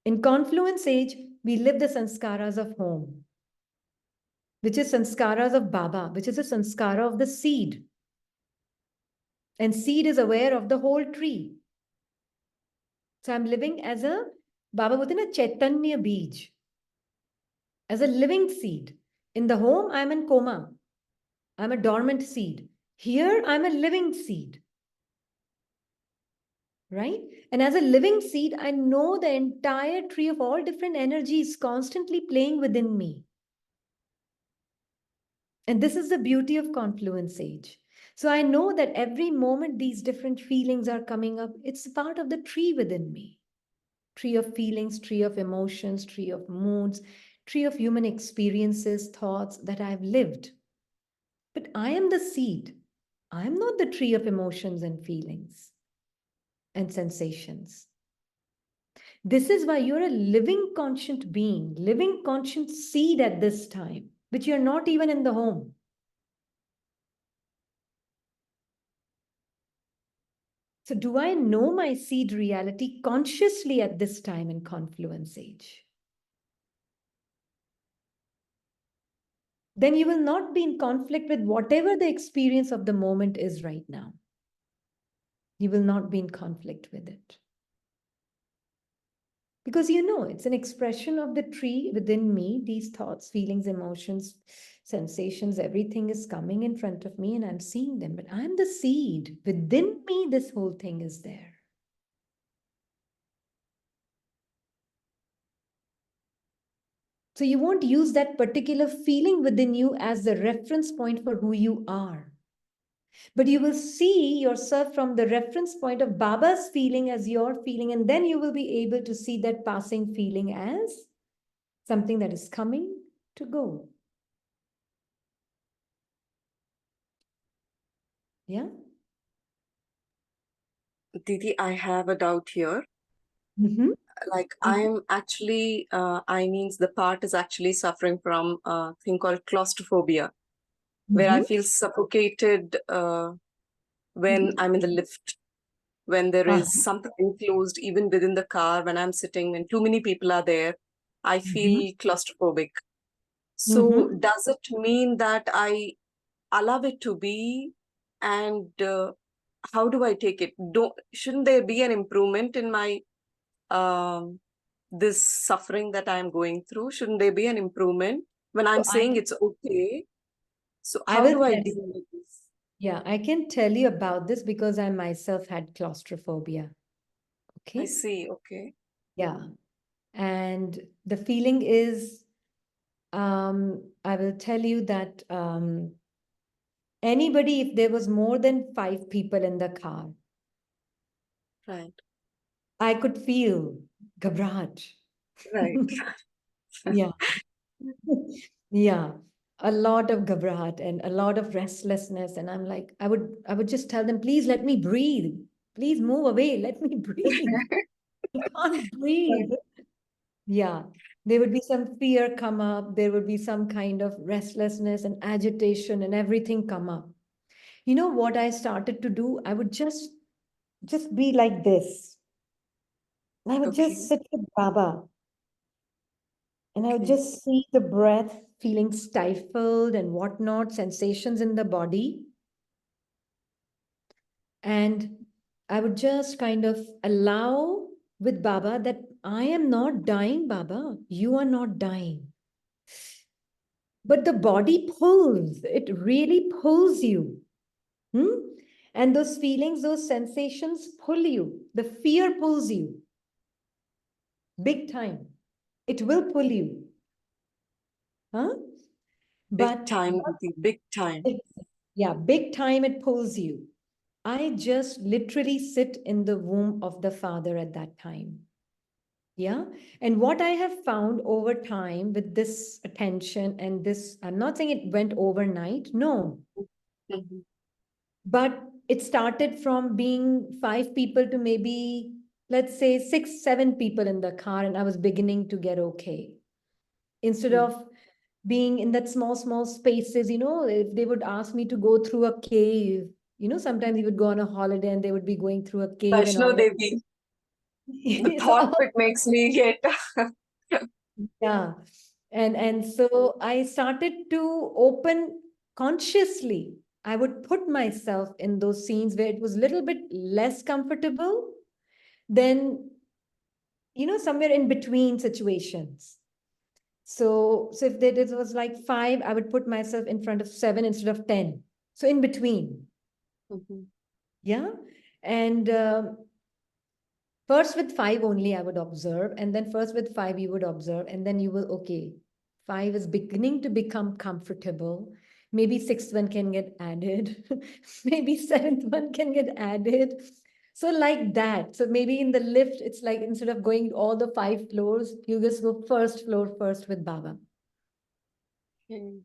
In confluence age, we live the sanskaras of home, which is sanskaras of Baba, which is a sanskara of the seed. And seed is aware of the whole tree. So I'm living as a Baba within a Chaitanya Beej, as a living seed. In the home, I'm in coma. I'm a dormant seed. Here, I'm a living seed. Right? And as a living seed, I know the entire tree of all different energies constantly playing within me. And this is the beauty of confluence age. So I know that every moment these different feelings are coming up, it's part of the tree within me. Tree of feelings, tree of emotions, tree of moods, tree of human experiences, thoughts that I've lived. But I am the seed. I am not the tree of emotions and feelings and sensations. This is why you're a living conscient being, living conscient seed at this time, which you're not even in the home. So do I know my seed reality consciously at this time in confluence age? Then you will not be in conflict with whatever the experience of the moment is right now. You will not be in conflict with it. Because you know, it's an expression of the tree within me, these thoughts, feelings, emotions, sensations, everything is coming in front of me and I'm seeing them. But I'm the seed. Within me, this whole thing is there. So you won't use that particular feeling within you as the reference point for who you are. But you will see yourself from the reference point of Baba's feeling as your feeling, and then you will be able to see that passing feeling as something that is coming to go. Yeah?
Didi, I have a doubt here.
Mm-hmm.
like I'm actually, I means the part is actually suffering from a thing called claustrophobia, where I
Mhm.
feel suffocated when I'm in the lift, when there
Ah,
is something enclosed, even within the car, when I'm sitting, when too many people are there, I
mhm.
feel claustrophobic. So
Mhm.
does it mean that I allow it to be, and how do I take it? Don't shouldn't there be an improvement in my um, this suffering that I'm going through? Shouldn't there be an improvement when I'm
So
saying it's okay? So
I
how
will
do I
tell
deal
you.
with this?
Yeah, I can tell you about this because I myself had claustrophobia.
I
Okay.
see. Okay.
Yeah. And the feeling is, I will tell you that anybody, if there was more than 5 people in the car,
Right.
I could feel ghabrat.
Right.
Yeah. Yeah. A lot of ghabrat and a lot of restlessness. And I'm like, I would just tell them, please let me breathe. Please move away. Let me breathe. I can't breathe. Yeah. There would be some fear come up. There would be some kind of restlessness and agitation and everything come up. You know what I started to do? I would just be like this. I would
Okay.
just sit with Baba and I would
Okay.
just see the breath feeling stifled and whatnot, sensations in the body. And I would just kind of allow with Baba that I am not dying, Baba. You are not dying. But the body pulls, it really pulls you. Hmm? And those feelings, those sensations pull you. The fear pulls you big time. It will pull you. Huh?
Big
But
time, Diti, big time.
yeah, big time it pulls you. I just literally sit in the womb of the Father at that time. Yeah. And what I have found over time with this attention and this, I'm not saying it went overnight. No,
Mhm.
but it started from being 5 people to maybe, let's say, 6, 7 people in the car. And I was beginning to get okay. Instead
Mm.
of being in that small spaces, if they would ask me to go through a cave, sometimes you would go on a holiday and they would be going through a cave and
Vaishno
all that.
Devi, the
So,
thought of it makes me get.
yeah. And so I started to open consciously. I would put myself in those scenes where it was a little bit less comfortable than, somewhere in between situations. So if it was like 5, I would put myself in front of 7 instead of 10. So in between.
Mhm.
Yeah. And first with 5 only, I would observe. And then first with 5, you would observe. And then you will, okay, 5 is beginning to become comfortable. Maybe sixth one can get added. Maybe seventh one can get added. So like that. So maybe in the lift, it's like instead of going all the 5 floors, you just go first floor first with Baba.
Okay.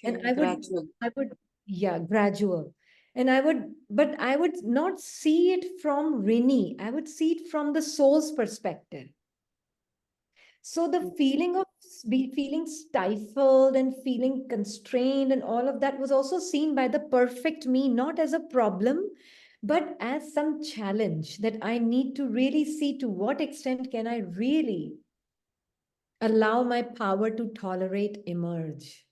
And
Okay. Gradual.
yeah, gradual. And but I would not see it from Rini. I would see it from the soul's perspective. So the feeling of feeling stifled and feeling constrained and all of that was also seen by the perfect me, not as a problem, but as some challenge that I need to really see to what extent can I really allow my power to tolerate emerge.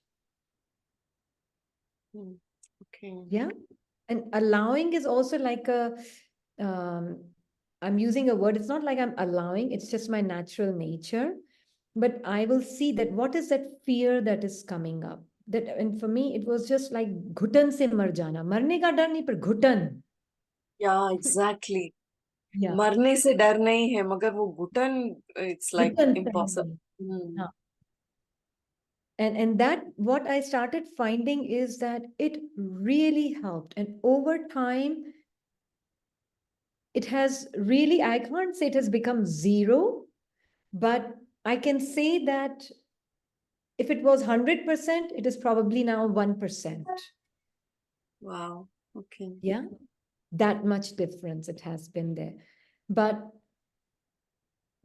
Mm. Okay.
Yeah. And allowing is also like um, I'm using a word, it's not like I'm allowing, it's just my natural nature. But I will see that what is that fear that is coming up. That, and for me, it was just like घुटन से मर जाना. मरने का डर नहीं पर घुटन.
Yeah, exactly.
Yeah.
मरने से डर नहीं है मगर वो घुटन it's like
घुटन से
impossible.
नहीं.
Hmm.
हाँ. And that what I started finding is that it really helped. And over time, it has really, I can't say it has become zero, but I can say that if it was 100%, it is probably now 1%.
Wow. Okay.
Yeah, that much difference it has been there. But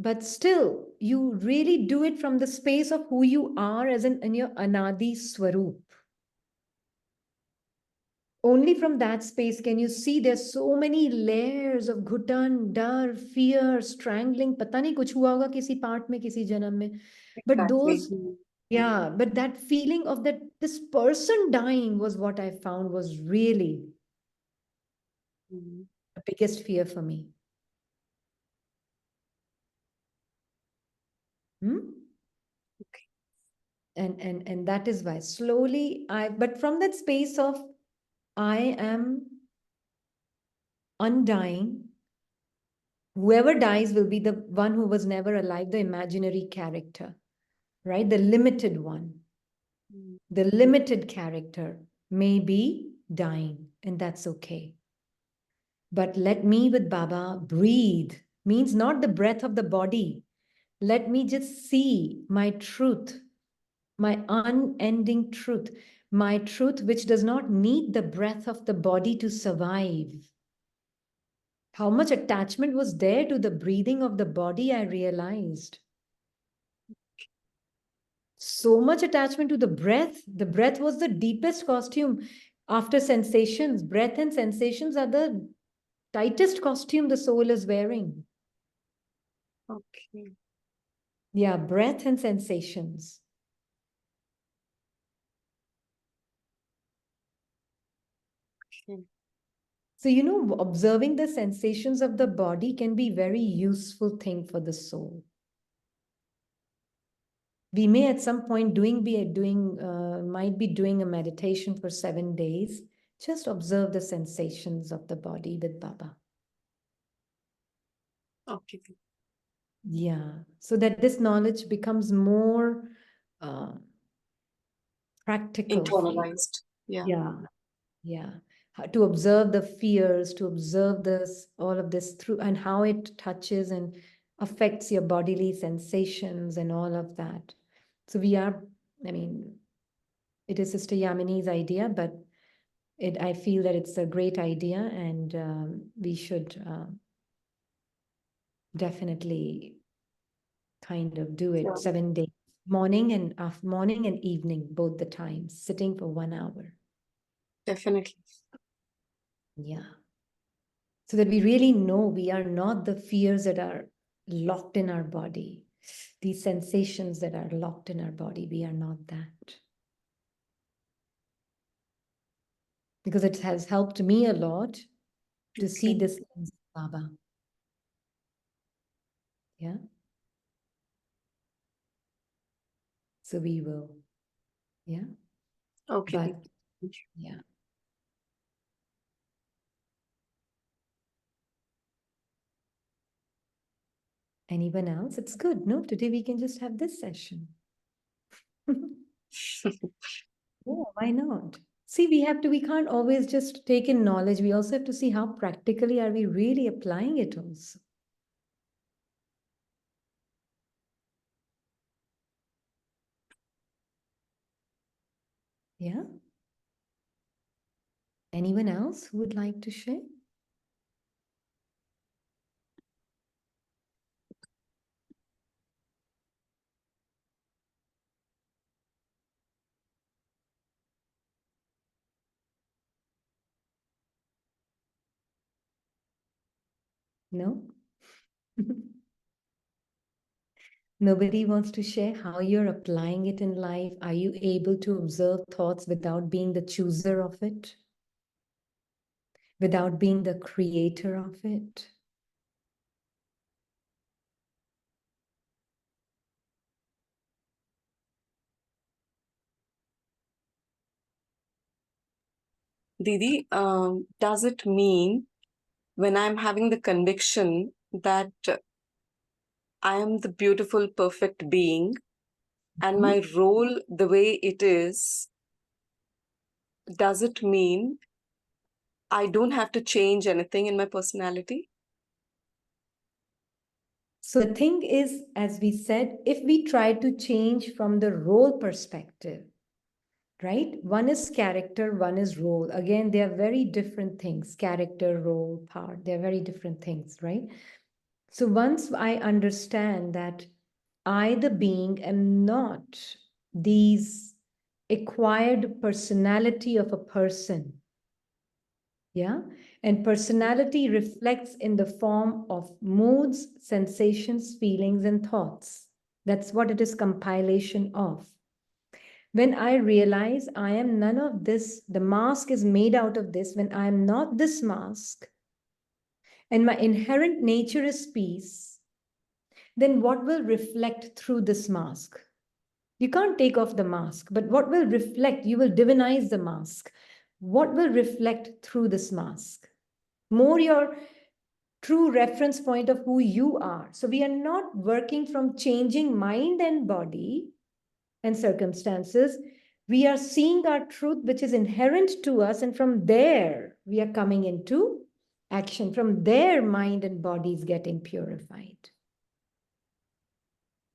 but still, you really do it from the space of who you are as in your Anadi Swaroop. Only from that space can you see there's so many layers of ghutan, dar, fear, strangling. Pata nahi kuch hua hoga kisi part mein, kisi janam mein. But
Exactly.
those, yeah, but that feeling of that this person dying was what I found was really
Mhm.
the biggest fear for me. Hmm?
Okay.
And that is why slowly but from that space of I am undying. Whoever dies will be the one who was never alive, the imaginary character, right? The limited one, the limited character may be dying, and that's okay. But let me with Baba breathe, means not the breath of the body. Let me just see my truth, my unending truth, my truth which does not need the breath of the body to survive. How much attachment was there to the breathing of the body, I realized. So much attachment to the breath. The breath was the deepest costume after sensations. Breath and sensations are the tightest costume the soul is wearing.
Okay.
Yeah, breath and sensations.
Okay.
So, observing the sensations of the body can be very useful thing for the soul. We may at some point might be doing a meditation for 7 days. Just observe the sensations of the body with Baba.
Okay.
Yeah, so that this knowledge becomes more practical for you.
Internalized. Yeah.
Yeah. To observe the fears, to observe all of this through and how it touches and affects your bodily sensations and all of that. So it is Sister Yamini's idea, but I feel that it's a great idea, and we should definitely kind of do it
Sure.
7 days, morning and evening, both the times, sitting for 1 hour.
Definitely.
Yeah. So that we really know we are not the fears that are locked in our body, these sensations that are locked in our body. We are not that. Because it has helped me a lot to see
Okay.
this in Baba. Yeah. So we will. Yeah.
Okay.
But
Thank you.
yeah. Anyone else? It's good. No, today we can just have this session. Yeah, why not? See, we can't always just take in knowledge. We also have to see how practically are we really applying it also. Yeah. Anyone else who would like to share? No? Nobody wants to share how you're applying it in life? Are you able to observe thoughts without being the chooser of it? Without being the creator of it?
Didi, does it mean when I'm having the conviction that I am the beautiful, perfect being and my role the way it is, does it mean I don't have to change anything in my personality?
So the thing is, as we said, if we try to change from the role perspective, right? One is character, one is role. Again, they are very different things. Character, role, part, they're very different things, right? So once I understand that I, the being, am not these acquired personality of a person. Yeah. And personality reflects in the form of moods, sensations, feelings, and thoughts. That's what it is compilation of. When I realize I am none of this, the mask is made out of this, when I am not this mask, and my inherent nature is peace, then what will reflect through this mask? You can't take off the mask, but what will reflect? You will divinize the mask. What will reflect through this mask? More your true reference point of who you are. So we are not working from changing mind and body and circumstances. We are seeing our truth, which is inherent to us, and from there we are coming into action. From there, mind and body is getting purified.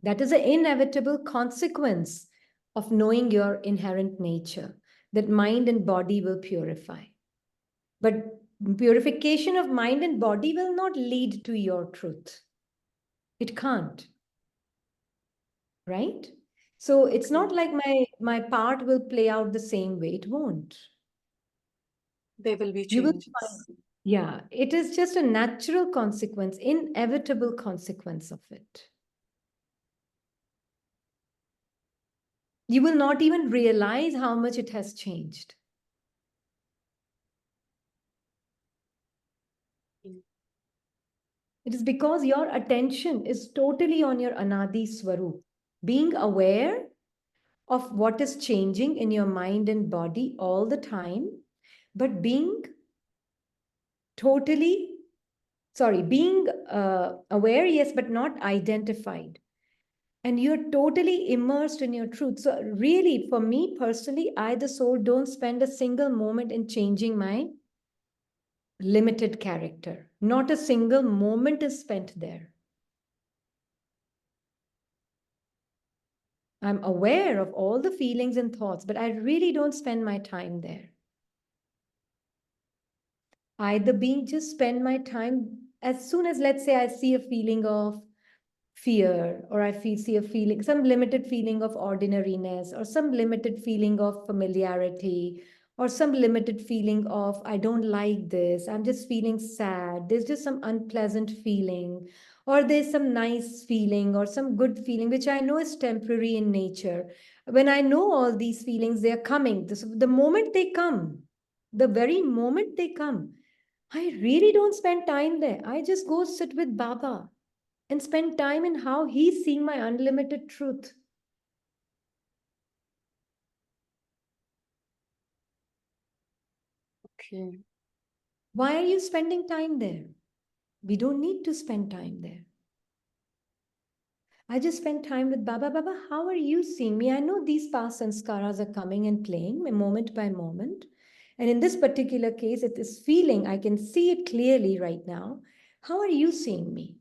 That is an inevitable consequence of knowing your inherent nature, that mind and body will purify. But purification of mind and body will not lead to your truth. It can't. Right? So it's not like my part will play out the same way. It won't.
There will be
You will
changes.
find, yeah, it is just a natural consequence, inevitable consequence of it. You will not even realize how much it has changed. It is because your attention is totally on your Anadi Swarup. Being aware of what is changing in your mind and body all the time, but being being aware, yes, but not identified. And you're totally immersed in your truth. So really, for me personally, I, the soul, don't spend a single moment in changing my limited character. Not a single moment is spent there. I'm aware of all the feelings and thoughts, but I really don't spend my time there. I, the being, just spend my time as soon as, let's say, I see a feeling of fear, or I see a feeling, some limited feeling of ordinariness, or some limited feeling of familiarity, or some limited feeling of, I don't like this, I'm just feeling sad, there's just some unpleasant feeling, or there's some nice feeling, or some good feeling, which I know is temporary in nature. When I know all these feelings, they're coming. The moment they come, the very moment they come, I really don't spend time there. I just go sit with Baba and spend time in how he's seeing my unlimited truth.
Okay.
Why are you spending time there? We don't need to spend time there. I just spend time with Baba. Baba, how are you seeing me? I know these past sanskaras are coming and playing moment by moment. And in this particular case, it is feeling, I can see it clearly right now. How are you seeing me?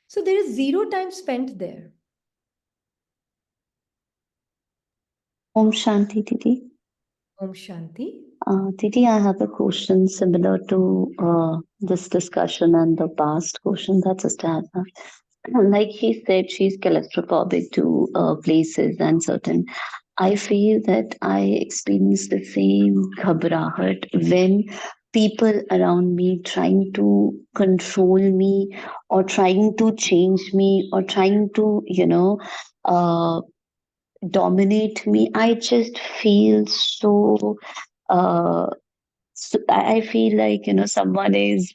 So there is zero time spent there.
Om Shanti Didi.
Om Shanti.
Didi, I have a question similar to this discussion and the past question that Sister had asked. Like he said, she's claustrophobic to places and certain. I feel that I experience the same ghabrahat when people around me trying to control me or trying to change me or trying to, uh, dominate me. I just feel so I feel like someone is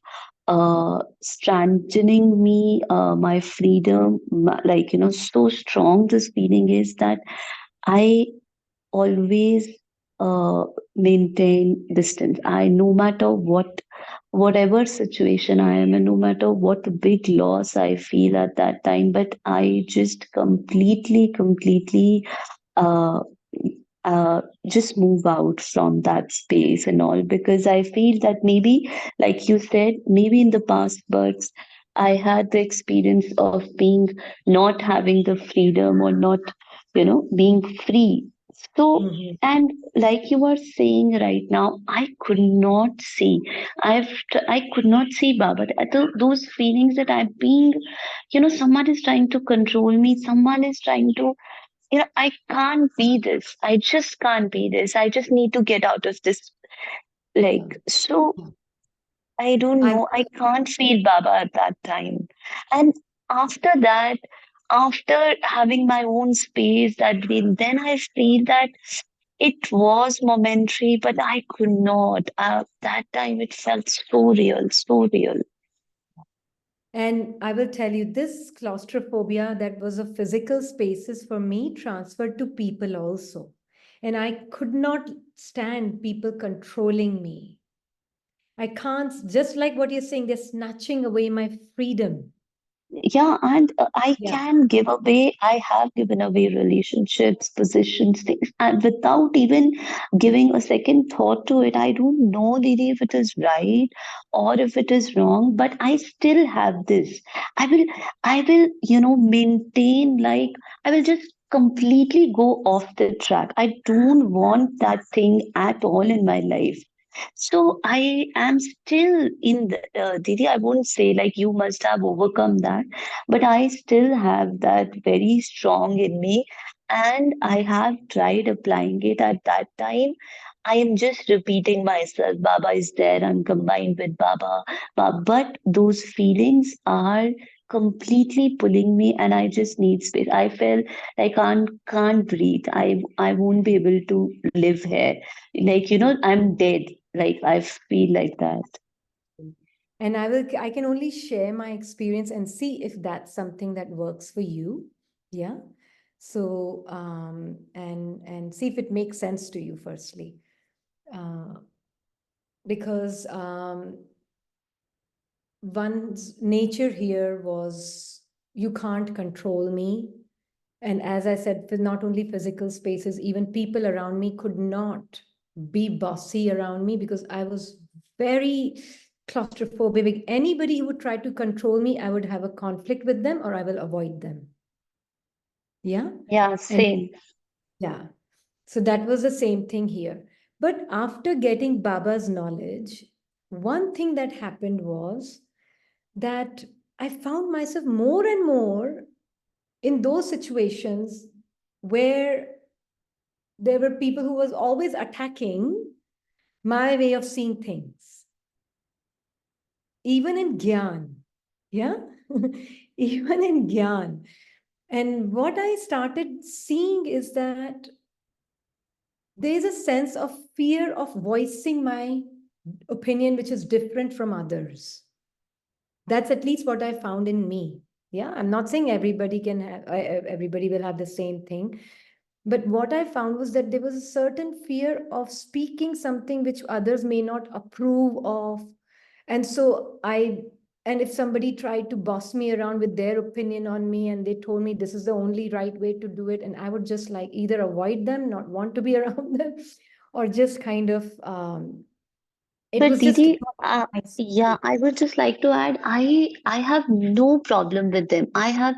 strengthening me, my freedom, like so strong. This feeling is that I always uh, maintain distance. I no matter whatever situation I am in, no matter what big loss I feel at that time, but I just completely uh, just move out from that space and all, because I feel that maybe, like you said, maybe in the past births, I had the experience of being not having the freedom or not, being free So,
Mhm.
and like you are saying right now, I could not see. I could not see Baba. Those feelings that I'm being, someone is trying to control me. Someone is trying to, I can't be this. I just can't be this. I just need to get out of this.
Yeah.
So I don't
I
know. I can't feel Baba at that time. And after that, after having my own space that day, then I feel that it was momentary, but I could not. That time it felt so real, so real.
And I will tell you, this claustrophobia that was of physical spaces for me transferred to people also. And I could not stand people controlling me. I can't, just like what you're saying, they're snatching away my freedom.
Yeah, and I
Yeah.
can give away, I have given away relationships, positions, things, and without even giving a second thought to it. I don't know, Didi, if it is right or if it is wrong, but I still have this. I will, maintain, like, I will just completely go off the track. I don't want that thing at all in my life. So I am still in the, Didi, I won't say like you must have overcome that, but I still have that very strong in me. And I have tried applying it at that time. I am just repeating myself, Baba is there, I'm combined with Baba. But those feelings are completely pulling me and I just need space. I felt I can't breathe. I won't be able to live here. Like, I'm dead. Like, I feel like that.
And I can only share my experience and see if that's something that works for you. Yeah. So, and see if it makes sense to you, firstly. Uh, because one's nature here was, you can't control me. And as I said, for not only physical spaces, even people around me could not be bossy around me because I was very claustrophobic. Anybody who would try to control me, I would have a conflict with them or I will avoid them. Yeah.
Yeah,
And
same.
yeah. So that was the same thing here. But after getting Baba's knowledge, one thing that happened was that I found myself more and more in those situations where there were people who was always attacking my way of seeing things, even in gyan. Yeah. Even in gyan. And what I started seeing is that there's a sense of fear of voicing my opinion, which is different from others. That's at least what I found in me. Yeah, I'm not saying everybody can have, everybody will have the same thing. But what I found was that there was a certain fear of speaking something which others may not approve of. And so and if somebody tried to boss me around with their opinion on me and they told me this is the only right way to do it, and I would just like either avoid them, not want to be around them, or just kind of, it
But
was just
Didi,
not my
yeah,
space.
I would just like to add, I have no problem with them. I have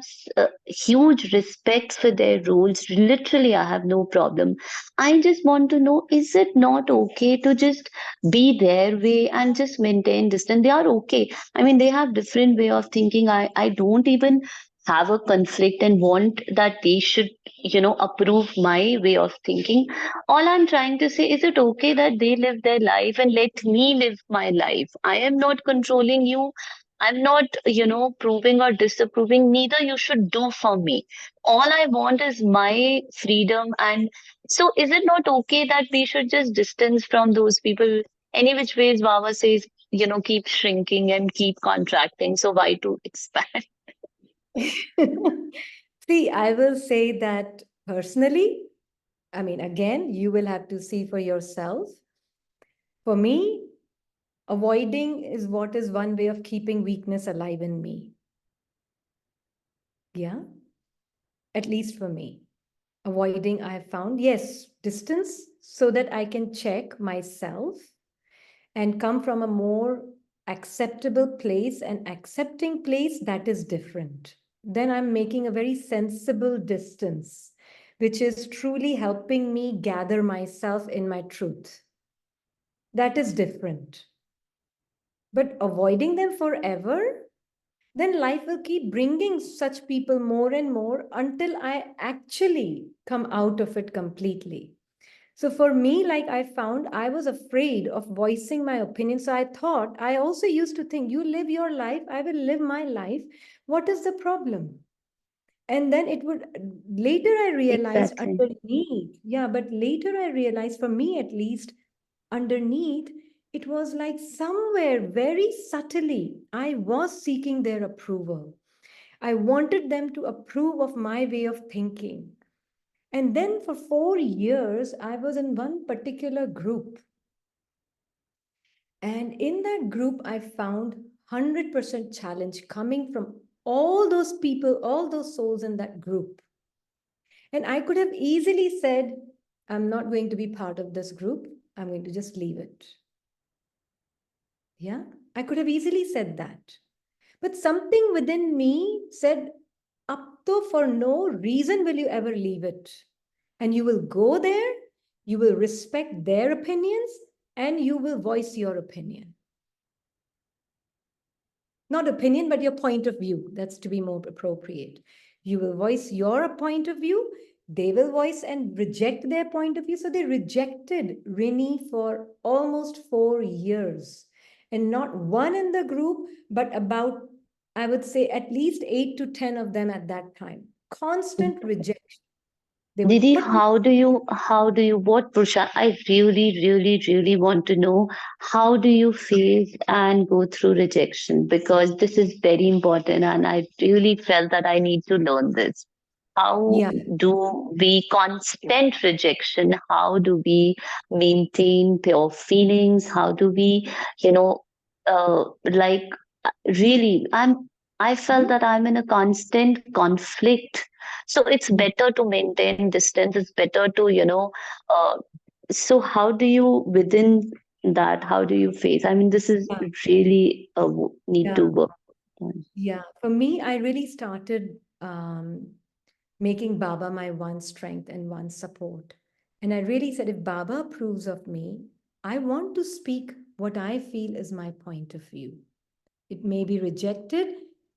huge respect for their roles. Literally, I have no problem. I just want to know, is it not okay to just be their way and just maintain distance? They are okay. I mean, they have different way of thinking. I don't even have a conflict and want that they should, approve my way of thinking. All I'm trying to say, is it okay that they live their life and let me live my life? I am not controlling you. I'm not, proving or disapproving. Neither you should do for me. All I want is my freedom. And so, is it not okay that we should just distance from those people? Any which ways, Baba says, keep shrinking and keep contracting. So, why to expand?
See, I will say that personally, I mean, again, you will have to see for yourself. For me, avoiding is what is one way of keeping weakness alive in me. Yeah, at least for me. Avoiding, I have found, yes, distance so that I can check myself and come from a more acceptable place and accepting place that is different. Then I'm making a very sensible distance which is truly helping me gather myself in my truth. That is different. But avoiding them forever, then life will keep bringing such people more and more until I actually come out of it completely. So for me, like I found, I was afraid of voicing my opinion. So I thought, I also used to think, you live your life, I will live my life. What is the problem? And then it would, later I realized
Exactly.
underneath, yeah, but later I realized, for me at least, underneath, it was like somewhere very subtly, I was seeking their approval. I wanted them to approve of my way of thinking. And then for 4 years, I was in one particular group. And in that group, I found 100% challenge coming from all those people, all those souls in that group. And I could have easily said, I'm not going to be part of this group. I'm going to just leave it. Yeah, I could have easily said that. But something within me said, up to for no reason will you ever leave it. And you will go there, you will respect their opinions, and you will voice your opinion. Not opinion, but your point of view. That's to be more appropriate. You will voice your point of view, they will voice and reject their point of view. So they rejected Rini for almost 4 years. And not one in the group, but about, I would say, at least 8 to 10 of them at that time. Constant rejection. They would
Didi,
put me.
what, Prusha, I really, really, really want to know, how do you face and go through rejection? Because this is very important and I really felt that I need to learn this. How
Yeah.
do we constant rejection? How do we maintain pure feelings? How do we, you know, like really, I felt
Mhm.
that I'm in a constant conflict. So it's better to maintain distance. It's better to, uh, so how do you within that, how do you face? I mean, this is
Yeah.
really a need
Yeah.
to work on.
Yeah. For me, I really started making Baba my one strength and one support. And I really said, if Baba approves of me, I want to speak what I feel is my point of view. It may be rejected,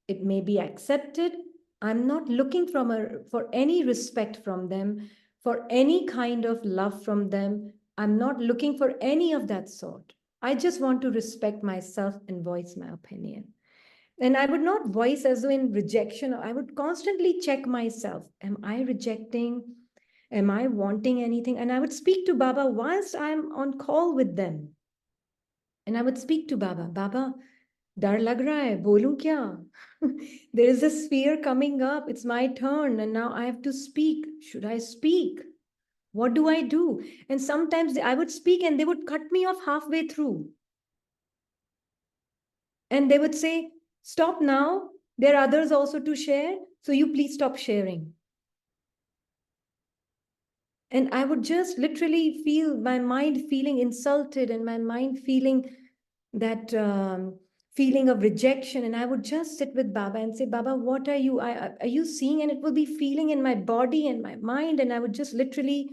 it may be accepted. I'm not looking for any respect from them, for any kind of love from them. I'm not looking for any of that sort. I just want to respect myself and voice my opinion. And I would not voice as though in rejection. I would constantly check myself. Am I rejecting? Am I wanting anything? And I would speak to Baba whilst I'm on call with them. And I would speak to Baba, Baba, dar lag raha hai, bolu kya? There is a sphere coming up. It's my turn. And now I have to speak. Should I speak? What do I do? And sometimes I would speak and they would cut me off halfway through. And they would say, stop now. There are others also to share. So you please stop sharing. And I would just literally feel my mind feeling insulted and my mind feeling that feeling of rejection. And I would just sit with Baba and say, Baba, what are you? Are you seeing? And it will be feeling in my body and my mind. And I would just literally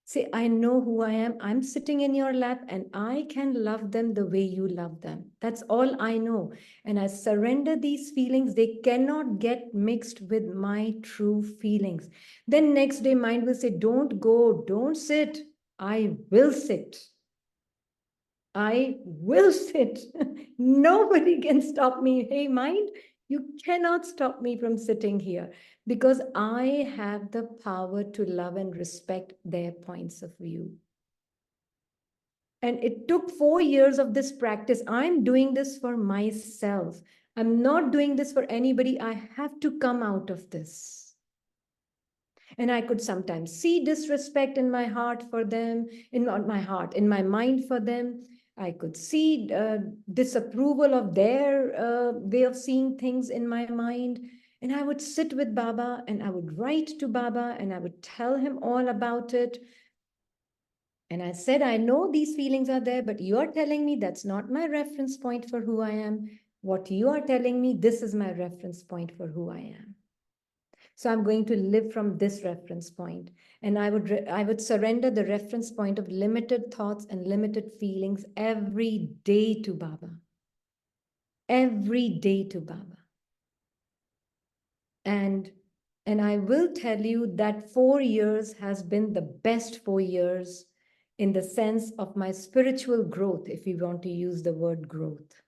say, I know who I am. I'm sitting in your lap and I can love them the way you love them. That's all I know. And I surrender these feelings. They cannot get mixed with my true feelings. Then next day, mind will say, don't go, don't sit. I will sit. I will sit. Nobody can stop me. Hey, mind, you cannot stop me from sitting here because I have the power to love and respect their points of view. And it took 4 years of this practice. I'm doing this for myself. I'm not doing this for anybody. I have to come out of this. And I could sometimes see disrespect in my heart for them, in not my heart, in my mind for them. I could see disapproval of their way of seeing things in my mind. And I would sit with Baba and I would write to Baba and I would tell him all about it. And I said, I know these feelings are there, but you are telling me that's not my reference point for who I am. What you are telling me, this is my reference point for who I am. So I'm going to live from this reference point. And I would surrender the reference point of limited thoughts and limited feelings every day to Baba. Every day to Baba. And I will tell you that 4 years has been the best 4 years in the sense of my spiritual growth, if you want to use the word growth.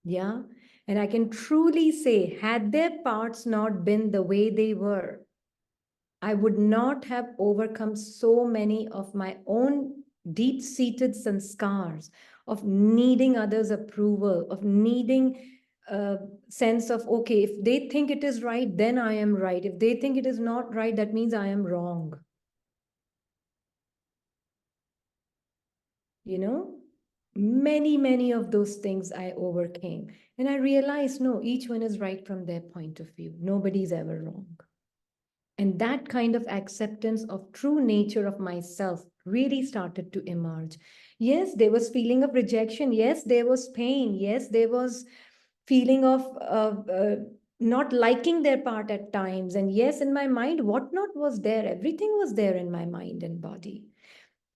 Yeah. And I can truly say, had their parts not been the way they were, I would not have overcome so many of my own deep-seated sanskars of needing others' approval, of needing a sense of, okay, if they think it is right, then I am right. If they think it is not right, that means I am wrong. You know, many of those things I overcame. And I realized, no, each one is right from their point of view. Nobody's ever wrong. And that kind of acceptance of true nature of myself really started to emerge. Yes, there was feeling of rejection. Yes, there was pain. Yes, there was feeling of not liking their part at times. And yes, in my mind, what not was there. Everything was there in my mind and body.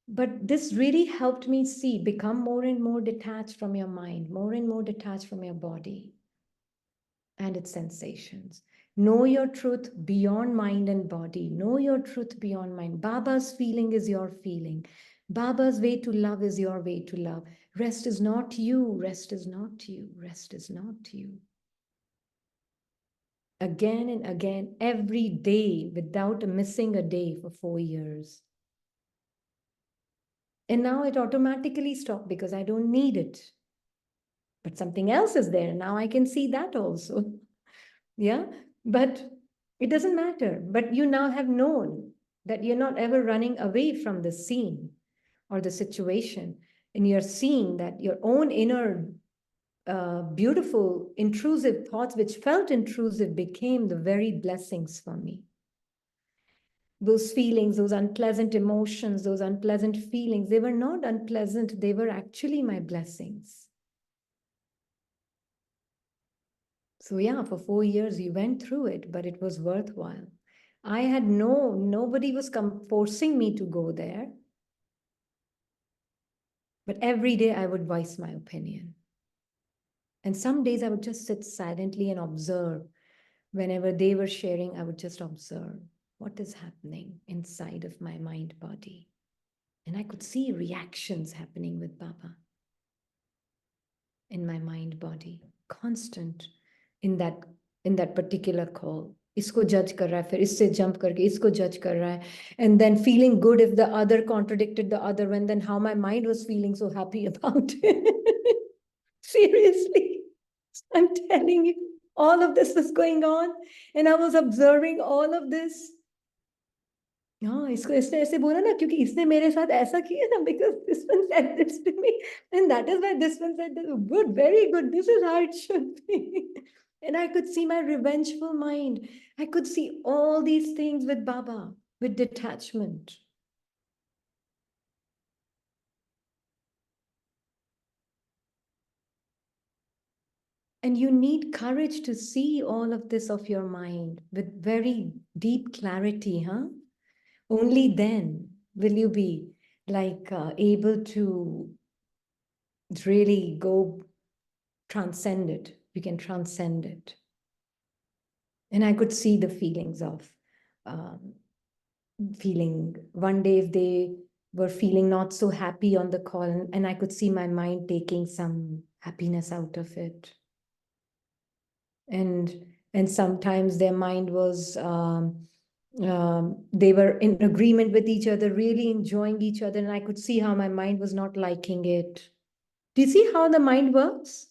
But this really helped me see, become more and more detached from your mind, more and more detached from your body and its sensations. Know your truth beyond mind and body. Know your truth beyond mind. Baba's feeling is your feeling. Baba's way to love is your way to love. Rest is not you. Rest is not you. Rest is not you. Again and again, every day, without missing a day for 4 years. And now it automatically stopped because I don't need it. But something else is there. Now I can see that also. Yeah. But it doesn't matter. But you now have known that you're not ever running away from the scene or the situation. And you're seeing that your own inner beautiful, intrusive thoughts, which felt intrusive, became the very blessings for me. Those feelings, those unpleasant emotions, those unpleasant feelings, they were not unpleasant. They were actually my blessings. So yeah, for 4 years, you went through it, but it was worthwhile. I had nobody was forcing me to go there. But every day I would voice my opinion. And some days I would just sit silently and observe. Whenever they were sharing, I would just observe what is happening inside of my mind body. And I could see reactions happening with Baba in my mind body, constant in that particular call. इसको जज कर रहा है, फिर इससे jump करके इसको जज कर रहा है, and then feeling good if the other contradicted the other one, then how my mind was feeling so happy about it. Seriously, I'm telling you, all of this was going on, and I was observing all of this. हाँ, इसको इसने ऐसे बोला ना क्योंकि इसने मेरे साथ ऐसा किया ना, because this one said this to me, and that is why this one said this. Good, very good. This is how it should be. And I could see my revengeful mind. I could see all these things with Baba, with detachment. And you need courage to see all of this of your mind with very deep clarity, huh? Only then will you be like able to really go transcend it. You can transcend it. And I could see the feelings of feeling one day if they were feeling not so happy on the call, and I could see my mind taking some happiness out of it. And sometimes their mind was they were in agreement with each other, really enjoying each other, and I could see how my mind was not liking it. Do you see how the mind works?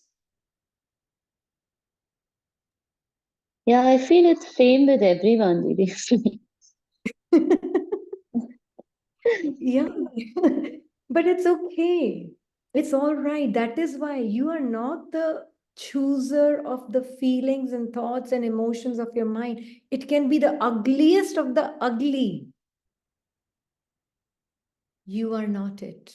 Yeah, I feel it's same with everyone, Didi.
Yeah, but it's okay. It's all right. That is why you are not the chooser of the feelings and thoughts and emotions of your mind. It can be the ugliest of the ugly. You are not it.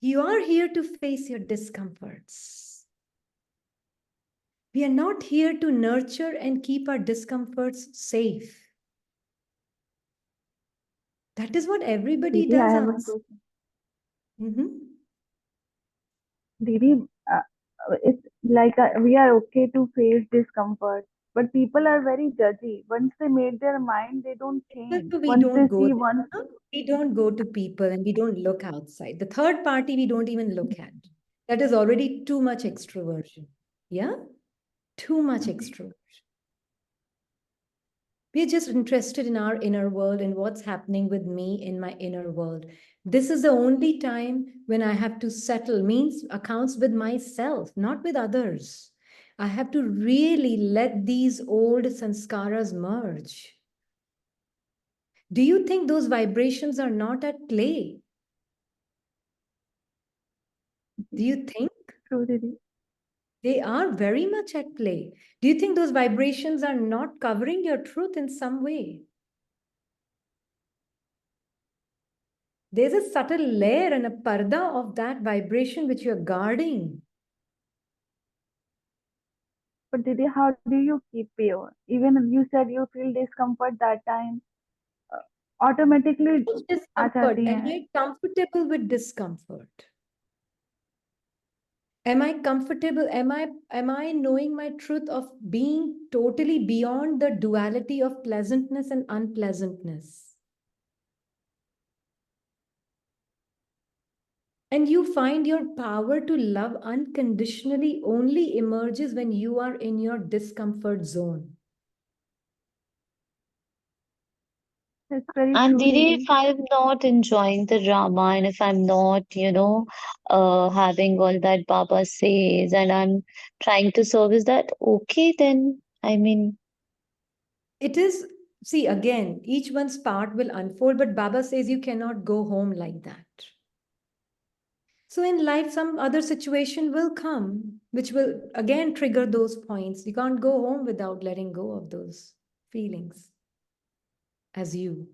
You are here to face your discomforts. We are not here to nurture and keep our discomforts safe. That is what everybody
Didi, I
does
have a
ask.
question.
Mhm.
Didi, it's like we are okay to face discomfort, but people are very judgy. Once they made their mind, they don't change.
We
Once
don't
they
go
see
there.
one,
We don't go to people and we don't look outside. The third party we don't even look at. That is already too much extroversion. Yeah? Too much extroversion. We're just interested in our inner world and what's happening with me in my inner world. This is the only time when I have to settle, means accounts with myself, not with others. I have to really let these old sanskaras merge. Do you think those vibrations are not at play? Do you think
true, Didi.
they are very much at play? Do you think those vibrations are not covering your truth in some way? There's a subtle layer and a parda of that vibration which you're guarding.
But Didi, how do you keep pure? Even you said you feel discomfort that time, uh, automatically
Which
uh
discomfort?
जाती
Am
हैं.
I comfortable with discomfort? Am I comfortable? Am I knowing my truth of being totally beyond the duality of pleasantness and unpleasantness? And you find your power to love unconditionally only emerges when you are in your discomfort zone.
It's very
And
true,
Didi, if
Didi.
I'm not enjoying the drama and if I'm not, having all that Baba says and I'm trying to service that, okay, then I mean,
It is, see, again, each one's part will unfold, but Baba says you cannot go home like that. So in life, some other situation will come, which will again trigger those points. You can't go home without letting go of those feelings as you.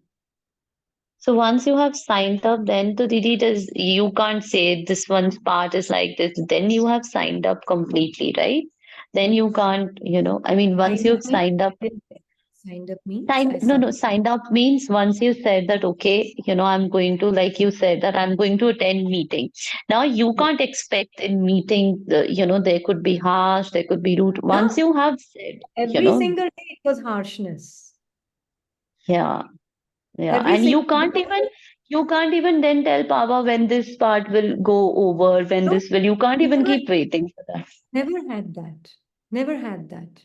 so once you have signed up, then to Didi, does you can't say this one's part is like this, then you have signed up completely, right? Then you can't, I mean, once
Signed up
you've
means,
signed up.
signed up means
Signed,
I
no,
saw.
no, signed up means once you said that, okay, I'm going to, like you said, that I'm going to attend meeting. Now you can't expect in meeting, there could be harsh, there could be rude.
No,
Once you have said,
every single day it was harshness.
yeah, yeah.
Every
And
single
you can't even then tell Papa when this part will go over, when
no,
this will, you can't even
never,
keep waiting for that.
never had that. Never had that.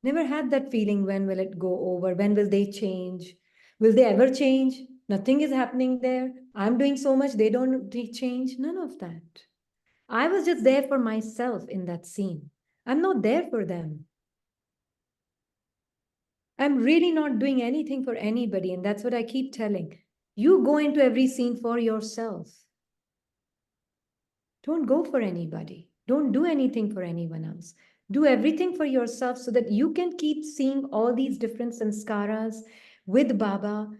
Never had that feeling when will it go over? When will they change? Will they ever change? Nothing is happening there. I'm doing so much, they don't change. None of that. I was just there for myself in that scene. I'm not there for them. I'm really not doing anything for anybody. And that's what I keep telling. You go into every scene for yourself. Don't go for anybody. Don't do anything for anyone else. Do everything for yourself so that you can keep seeing all these different sanskaras with Baba,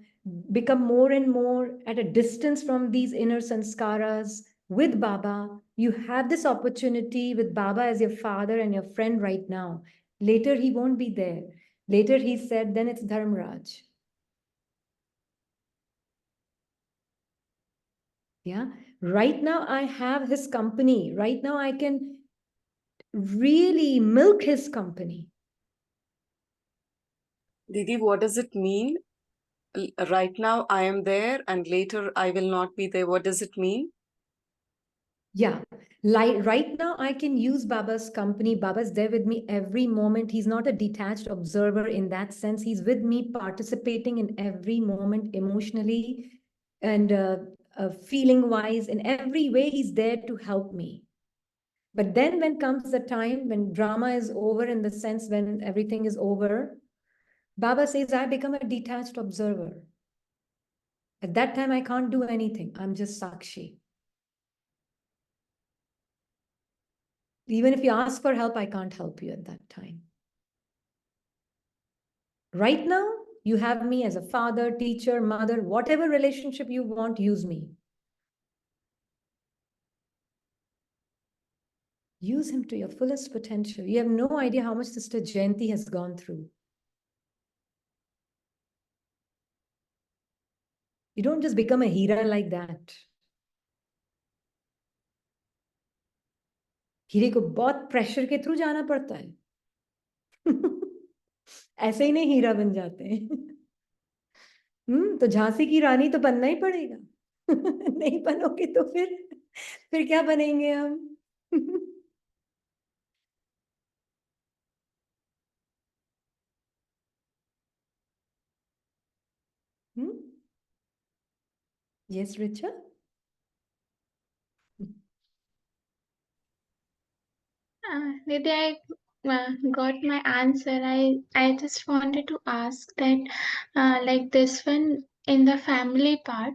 become more and more at a distance from these inner sanskaras with Baba. You have this opportunity with Baba as your father and your friend right now. Later, he won't be there. Later, he said, then it's Dharmraj. Yeah. Right now, I have his company. Right now, I can really milk his company.
Didi, what does it mean? Right now I am there and later I will not be there. What does it mean?
Yeah, like right now, I can use Baba's company. Baba's there with me every moment. He's not a detached observer in that sense. He's with me, participating in every moment emotionally and feeling wise. In every way, he's there to help me. But then, when comes the time when drama is over, in the sense when everything is over, Baba says, I become a detached observer. At that time, I can't do anything. I'm just Sakshi. Even if you ask for help, I can't help you at that time. Right now, you have me as a father, teacher, mother, whatever relationship you want, use me. Use him to your fullest potential. You have no idea how much Sister Jayanti has gone through. You don't just become a Hira like that. हीरे को बहुत pressure के through जाना पड़ता है ऐसे ही नहीं हीरा बन जाते हैं तो झांसी की रानी तो बनना ही पड़ेगा नहीं बनोगे तो फिर क्या बनेंगे हम Yes, Richa?
Didi, I got my answer. I just wanted to ask that, like this one in the family part,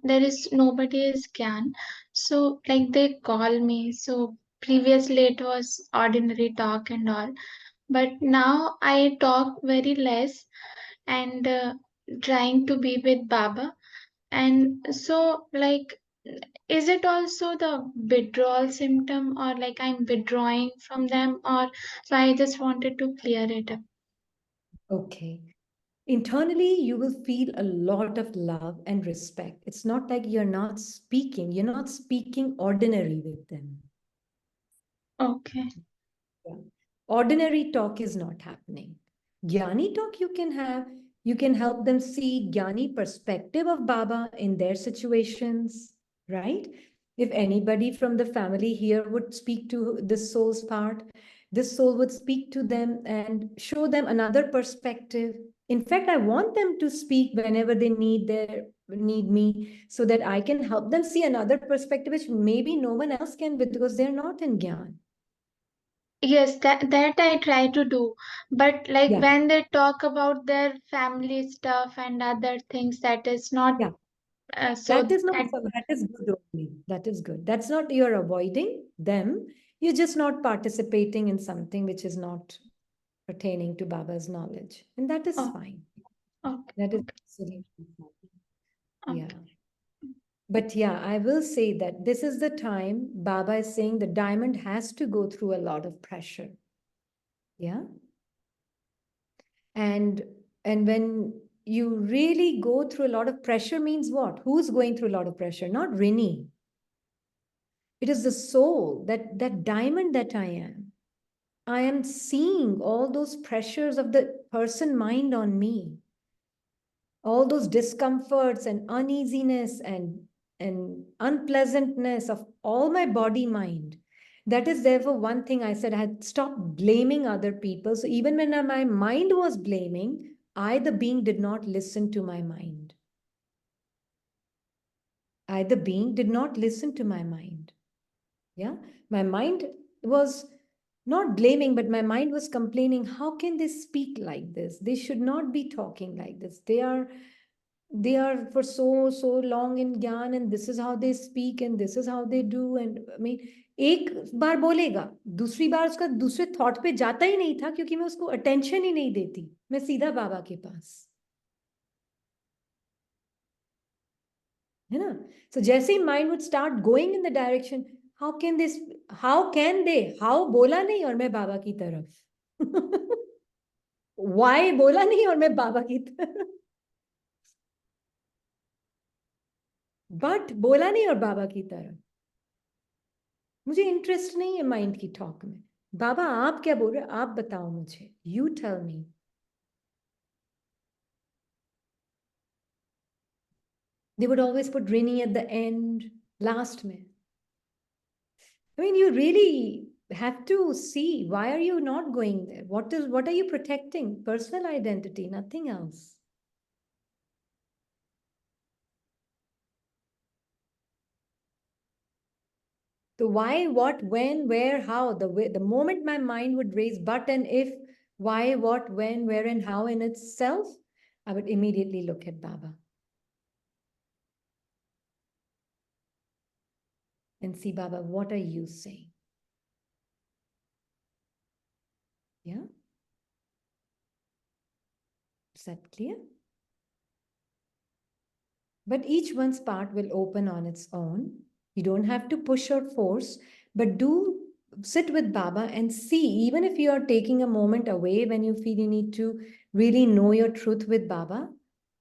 there is nobody is Gyan. So like they call me. So previously it was ordinary talk and all, but now I talk very less and trying to be with Baba. And so like is it also the withdrawal symptom or like I'm withdrawing from them or so I just wanted to clear it up.
Okay. Internally, you will feel a lot of love and respect. It's not like you're not speaking ordinary with them.
Okay.
Yeah. Ordinary talk is not happening. Jnani talk you can have. You can help them see Jnani perspective of Baba in their situations, right? If anybody from the family here would speak to this soul's part, this soul would speak to them and show them another perspective. In fact, I want them to speak whenever they need me so that I can help them see another perspective which maybe no one else can because they're not in Gyan.
Yes, that I try to do. But like
Yeah.
when they talk about their family stuff and other things, that is not so
That is not, that is good only. That is good. That's not you're avoiding them. You're just not participating in something which is not pertaining to Baba's knowledge. And that is fine.
Okay.
That is absolutely fine.
Okay.
Yeah. But yeah, I will say that this is the time Baba is saying the diamond has to go through a lot of pressure. Yeah. And when you really go through a lot of pressure means what? Who's going through a lot of pressure? Not Rini. It is the soul, that diamond that I am. I am seeing all those pressures of the person mind on me, all those discomforts and uneasiness and unpleasantness of all my body mind. That is therefore one thing I said, I had stopped blaming other people. So even when my mind was blaming, I, the being, did not listen to my mind. I, the being, did not listen to my mind. Yeah, my mind was not blaming, but my mind was complaining, how can they speak like this? They should not be talking like this. They are for so long in ज्ञान and this is how they speak and this is how they do. And I mean, एक बार बोलेगा, दूसरी बार उसका दूसरे thought पे जाता ही नहीं था क्योंकि मैं उसको अटेंशन ही नहीं देती, मैं सीधा बाबा के पास, है ना? So जैसे ही mind would start going in the direction, how can they, how बोला नहीं और मैं बाबा की तरफ वाई बोला नहीं और मैं बाबा की तरफ, बट बोला नहीं और बाबा की तरफ. मुझे इंटरेस्ट नहीं है माइंड की टॉक में. बाबा आप क्या बोल रहे, आप बताओ मुझे, you tell me. They would always put Rini at the end, last में. I mean, you really have to see, why are you not going there? What are you protecting? Personal identity, nothing else. So why, what, when, where, how, the moment my mind would raise but and if, why, what, when, where, and how in itself, I would immediately look at Baba and see, Baba, what are you saying? Yeah? Is that clear? But each one's part will open on its own. You don't have to push or force, but do sit with Baba and see, even if you are taking a moment away when you feel you need to really know your truth with Baba,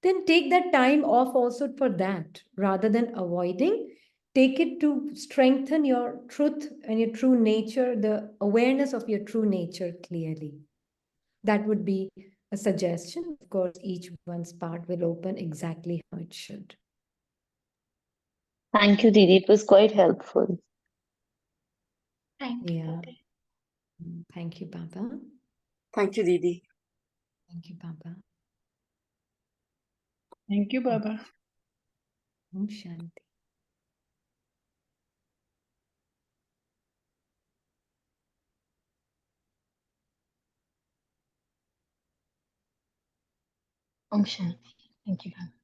then take that time off also for that rather than avoiding. Take it to strengthen your truth and your true nature, the awareness of your true nature clearly. That would be a suggestion. Of course, each one's part will open exactly how it should.
Thank you, Didi. It was quite helpful.
Thank
Yeah.
you.
Thank you, Baba.
Thank you, Didi.
Thank you, Baba.
Thank you, Baba.
Om Shanti.
Om Shanti. Thank you, Baba.